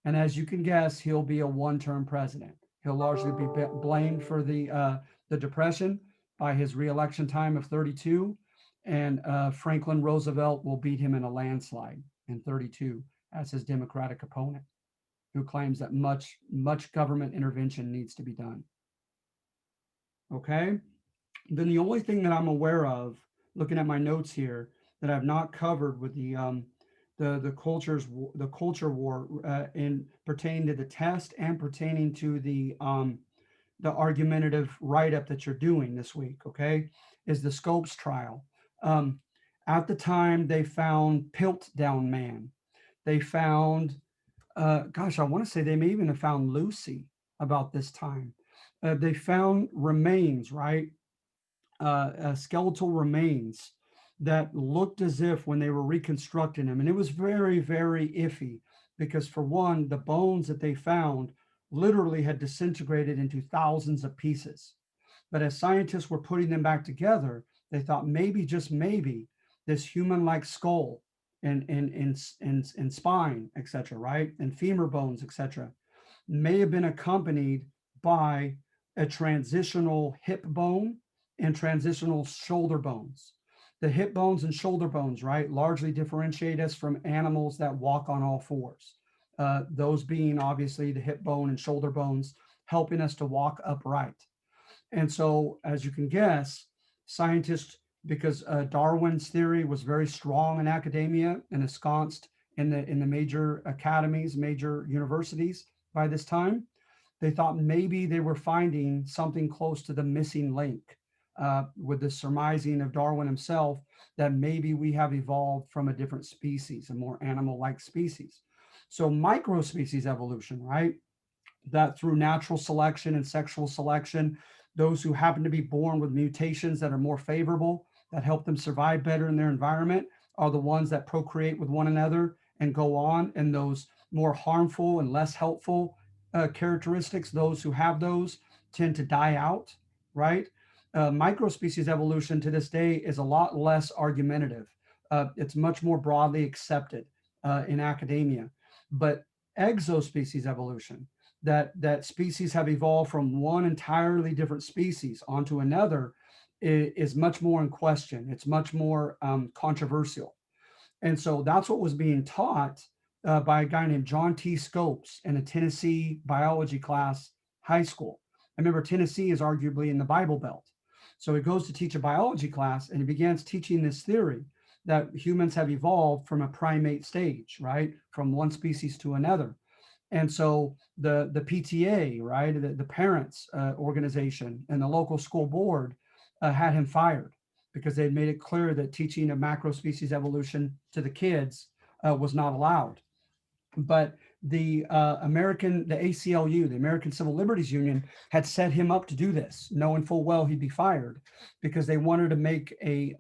And as you can guess, he'll be a one-term president. He'll largely be blamed for the Depression by his re-election time of 32, and Franklin Roosevelt will beat him in a landslide in 32 as his Democratic opponent, who claims that much government intervention needs to be done. Okay, then the only thing that I'm aware of, looking at my notes here, that I've not covered with the culture war in pertaining to the test and pertaining to the argumentative write-up that you're doing this week, okay, is the Scopes trial. At the time, they found Piltdown Man. They found gosh, I want to say they may even have found Lucy about this time. They found remains, right? Skeletal remains that looked as if when they were reconstructing them, and it was very, very iffy because, for one, the bones that they found literally had disintegrated into thousands of pieces. But as scientists were putting them back together, they thought maybe, just maybe, this human-like skull and spine, etc., right, and femur bones, etc., may have been accompanied by a transitional hip bone and transitional shoulder bones. The hip bones and shoulder bones, right, largely differentiate us from animals that walk on all fours. Those being obviously the hip bone and shoulder bones, helping us to walk upright. And so, as you can guess, scientists, because Darwin's theory was very strong in academia and ensconced in the major academies, major universities by this time, they thought maybe they were finding something close to the missing link, with the surmising of Darwin himself that maybe we have evolved from a different species, a more animal-like species. So microspecies evolution, right? That through natural selection and sexual selection, those who happen to be born with mutations that are more favorable, that help them survive better in their environment, are the ones that procreate with one another and go on. And those more harmful and less helpful characteristics, those who have those tend to die out, right? Microspecies evolution to this day is a lot less argumentative. It's much more broadly accepted in academia. But exospecies evolution, that species have evolved from one entirely different species onto another, is much more in question. It's much more controversial. And so that's what was being taught by a guy named John T. Scopes in a Tennessee biology class, high school. I remember Tennessee is arguably in the Bible Belt. So he goes to teach a biology class and he begins teaching this theory that humans have evolved from a primate stage, right? From one species to another. And so the PTA, right, the parents organization and the local school board had him fired because they had made it clear that teaching of macrospecies evolution to the kids was not allowed. But the ACLU, the American Civil Liberties Union, had set him up to do this, knowing full well he'd be fired, because they wanted to make they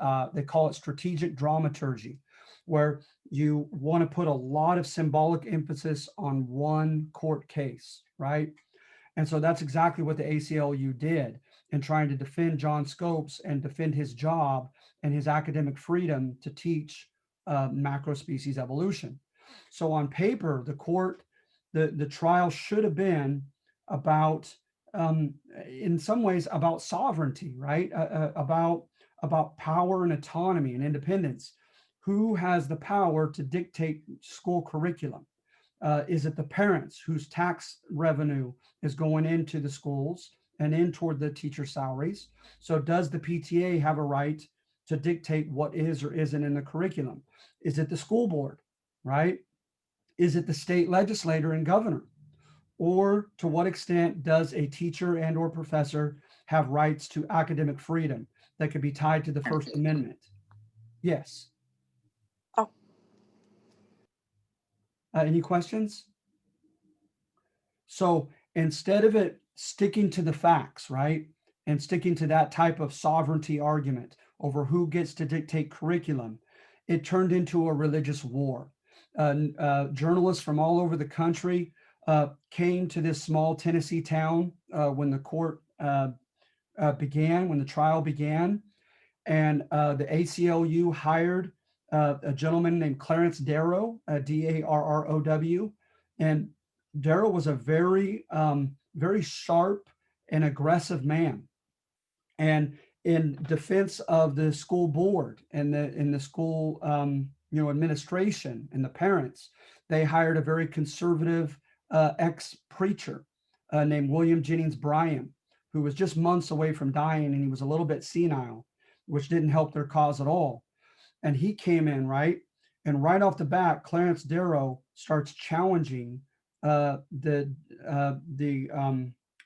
call it strategic dramaturgy, where you want to put a lot of symbolic emphasis on one court case, right? And so that's exactly what the ACLU did in trying to defend John Scopes and defend his job and his academic freedom to teach macrospecies evolution. So on paper, the trial should have been about, in some ways, about sovereignty, right? About power and autonomy and independence. Who has the power to dictate school curriculum? Is it the parents whose tax revenue is going into the schools and in toward the teacher salaries? So does the PTA have a right to dictate what is or isn't in the curriculum? Is it the school board, right? Is it the state legislator and governor? Or to what extent does a teacher and or professor have rights to academic freedom that could be tied to the First Amendment? Yes. Oh. Any questions? So instead of it sticking to the facts, right, and sticking to that type of sovereignty argument over who gets to dictate curriculum, it turned into a religious war. Journalists from all over the country came to this small Tennessee town when the court began, when the trial began, and the ACLU hired a gentleman named Clarence Darrow, Darrow, and Darrow was a very, very sharp and aggressive man. And in defense of the school board and the school administration and the parents, they hired a very conservative ex-preacher named William Jennings Bryan, who was just months away from dying, and he was a little bit senile, which didn't help their cause at all. And he came in, right? And right off the bat, Clarence Darrow starts challenging the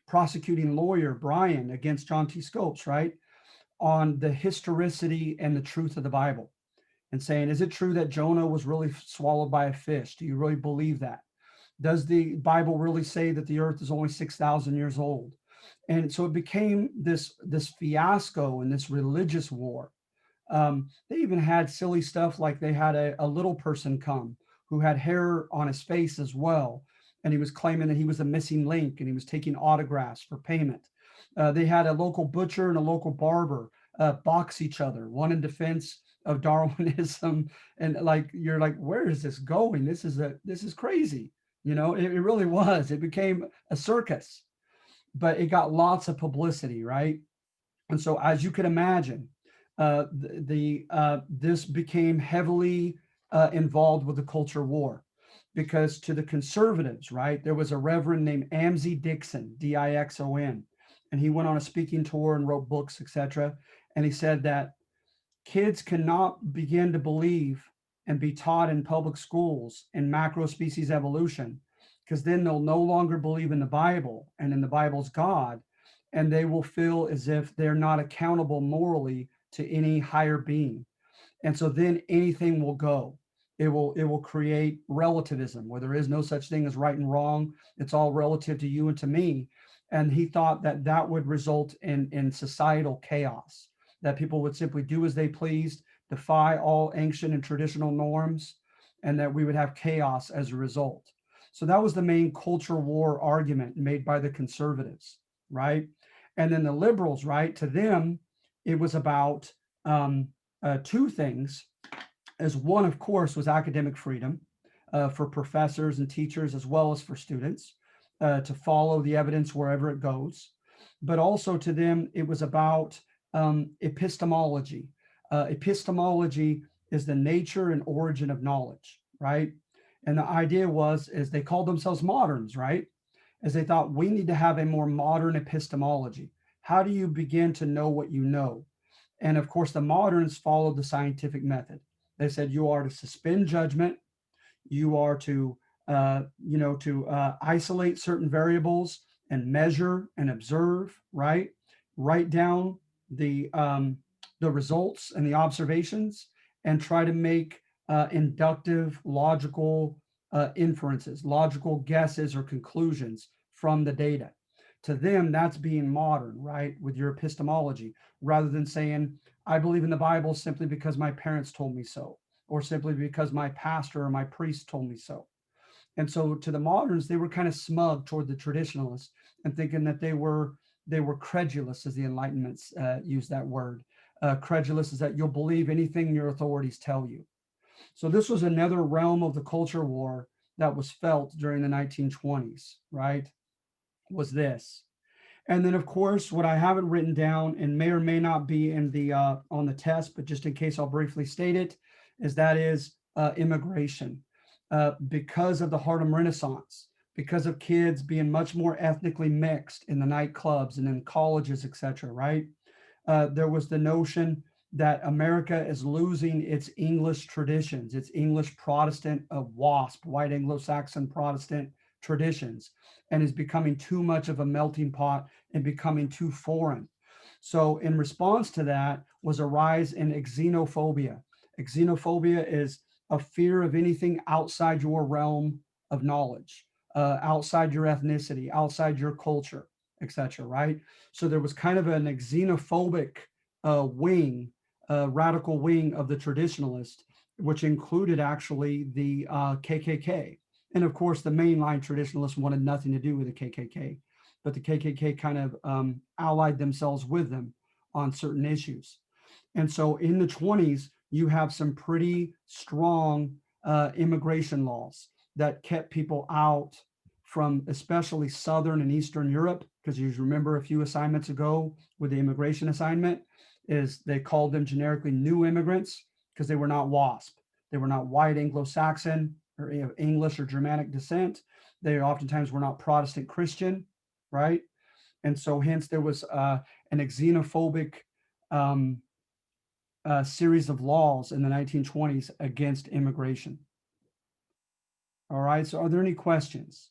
prosecuting lawyer, Bryan, against John T. Scopes, right, on the historicity and the truth of the Bible, and saying, is it true that Jonah was really swallowed by a fish? Do you really believe that? Does the Bible really say that the earth is only 6,000 years old? And so it became this fiasco and this religious war. They even had silly stuff like they had a little person come who had hair on his face as well. And he was claiming that he was a missing link and he was taking autographs for payment. They had a local butcher and a local barber box each other, one in defense of Darwinism. And like, you're like, where is this going? This is crazy. You know, it really was. It became a circus, but it got lots of publicity, right? And so, as you can imagine, this became heavily involved with the culture war, because to the conservatives, right, there was a reverend named Amzi Dixon, Dixon, and he went on a speaking tour and wrote books, etc. And he said that kids cannot begin to believe and be taught in public schools in macro species evolution, because then they'll no longer believe in the Bible and in the Bible's God, and they will feel as if they're not accountable morally to any higher being. And so then anything will go. It will create relativism where there is no such thing as right and wrong. It's all relative to you and to me. And he thought that that would result in societal chaos, that people would simply do as they pleased, defy all ancient and traditional norms, and that we would have chaos as a result. So that was the main culture war argument made by the conservatives, right? And then the liberals, right? To them, it was about two things. As one, of course, was academic freedom for professors and teachers, as well as for students, to follow the evidence wherever it goes. But also to them, it was about epistemology. Epistemology is the nature and origin of knowledge, right? And the idea was, is they called themselves moderns, right? As they thought we need to have a more modern epistemology. How do you begin to know what you know? And of course, the moderns followed the scientific method. They said you are to suspend judgment, you are to isolate certain variables and measure and observe, right? Write down the results and the observations, and try to make inductive, logical inferences, logical guesses or conclusions from the data. To them, that's being modern, right? With your epistemology, rather than saying, I believe in the Bible simply because my parents told me so, or simply because my pastor or my priest told me so. And so to the moderns, they were kind of smug toward the traditionalists and thinking that they were credulous, as the Enlightenments use that word. Credulous is that you'll believe anything your authorities tell you. So this was another realm of the culture war that was felt during the 1920s, right? Was this. And then, of course, what I haven't written down and may or may not be in the on the test, but just in case I'll briefly state it, is immigration. Because of the Harlem Renaissance, because of kids being much more ethnically mixed in the nightclubs and in colleges, etc., right? There was the notion that America is losing its English traditions, its English Protestant WASP, white Anglo-Saxon Protestant traditions, and is becoming too much of a melting pot and becoming too foreign. So in response to that was a rise in xenophobia. Xenophobia is a fear of anything outside your realm of knowledge, outside your ethnicity, outside your culture, etc. Right? So there was kind of an xenophobic wing, radical wing of the traditionalist, which included actually the KKK. And of course, the mainline traditionalists wanted nothing to do with the KKK, but the KKK kind of allied themselves with them on certain issues. And so in the 20s, you have some pretty strong immigration laws that kept people out from especially Southern and Eastern Europe, because you remember a few assignments ago with the immigration assignment, is they called them generically new immigrants because they were not WASP. They were not white Anglo-Saxon or English or Germanic descent. They oftentimes were not Protestant Christian, right? And so hence there was an xenophobic series of laws in the 1920s against immigration. All right, so are there any questions?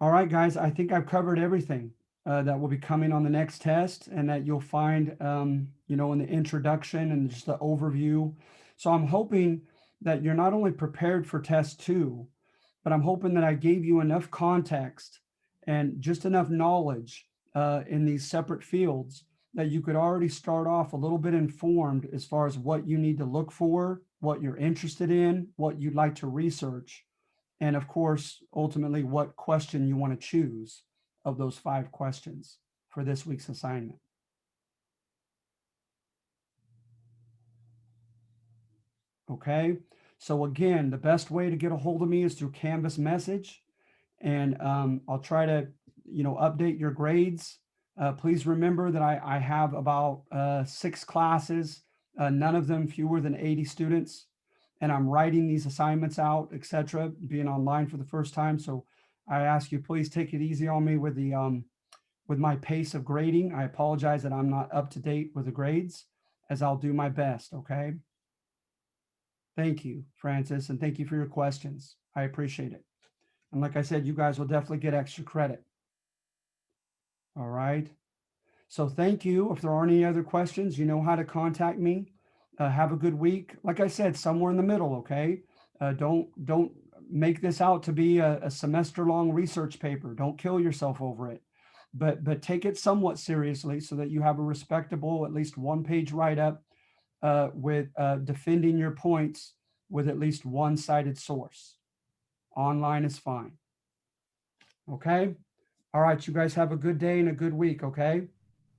All right, guys, I think I've covered everything. that will be coming on the next test, and that you'll find, you know, in the introduction and just the overview. So I'm hoping that you're not only prepared for test 2, but I'm hoping that I gave you enough context and just enough knowledge in these separate fields that you could already start off a little bit informed as far as what you need to look for, what you're interested in, what you'd like to research, and of course, ultimately, what question you want to choose of those 5 questions for this week's assignment. Okay, so again, the best way to get a hold of me is through Canvas message, and I'll try to, you know, update your grades. Please remember that I have about 6 classes, none of them fewer than 80 students, and I'm writing these assignments out, etc., being online for the first time. So I ask you, please take it easy on me with the with my pace of grading. I apologize that I'm not up to date with the grades, as I'll do my best. Okay. Thank you, Francis, and thank you for your questions. I appreciate it. And like I said, you guys will definitely get extra credit. All right. So thank you. If there are any other questions, you know how to contact me. Have a good week. Like I said, somewhere in the middle, okay? Don't make this out to be a semester-long research paper. Don't kill yourself over it. But take it somewhat seriously so that you have a respectable, at least 1-page write-up with defending your points with at least one cited source. Online is fine. Okay? All right, you guys have a good day and a good week, okay?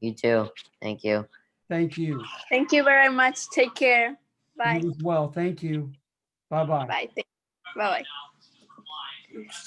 You too. Thank you. Thank you. Thank you very much. Take care. Bye. You as well. Thank you. Bye-bye. Bye. Bye. Bye.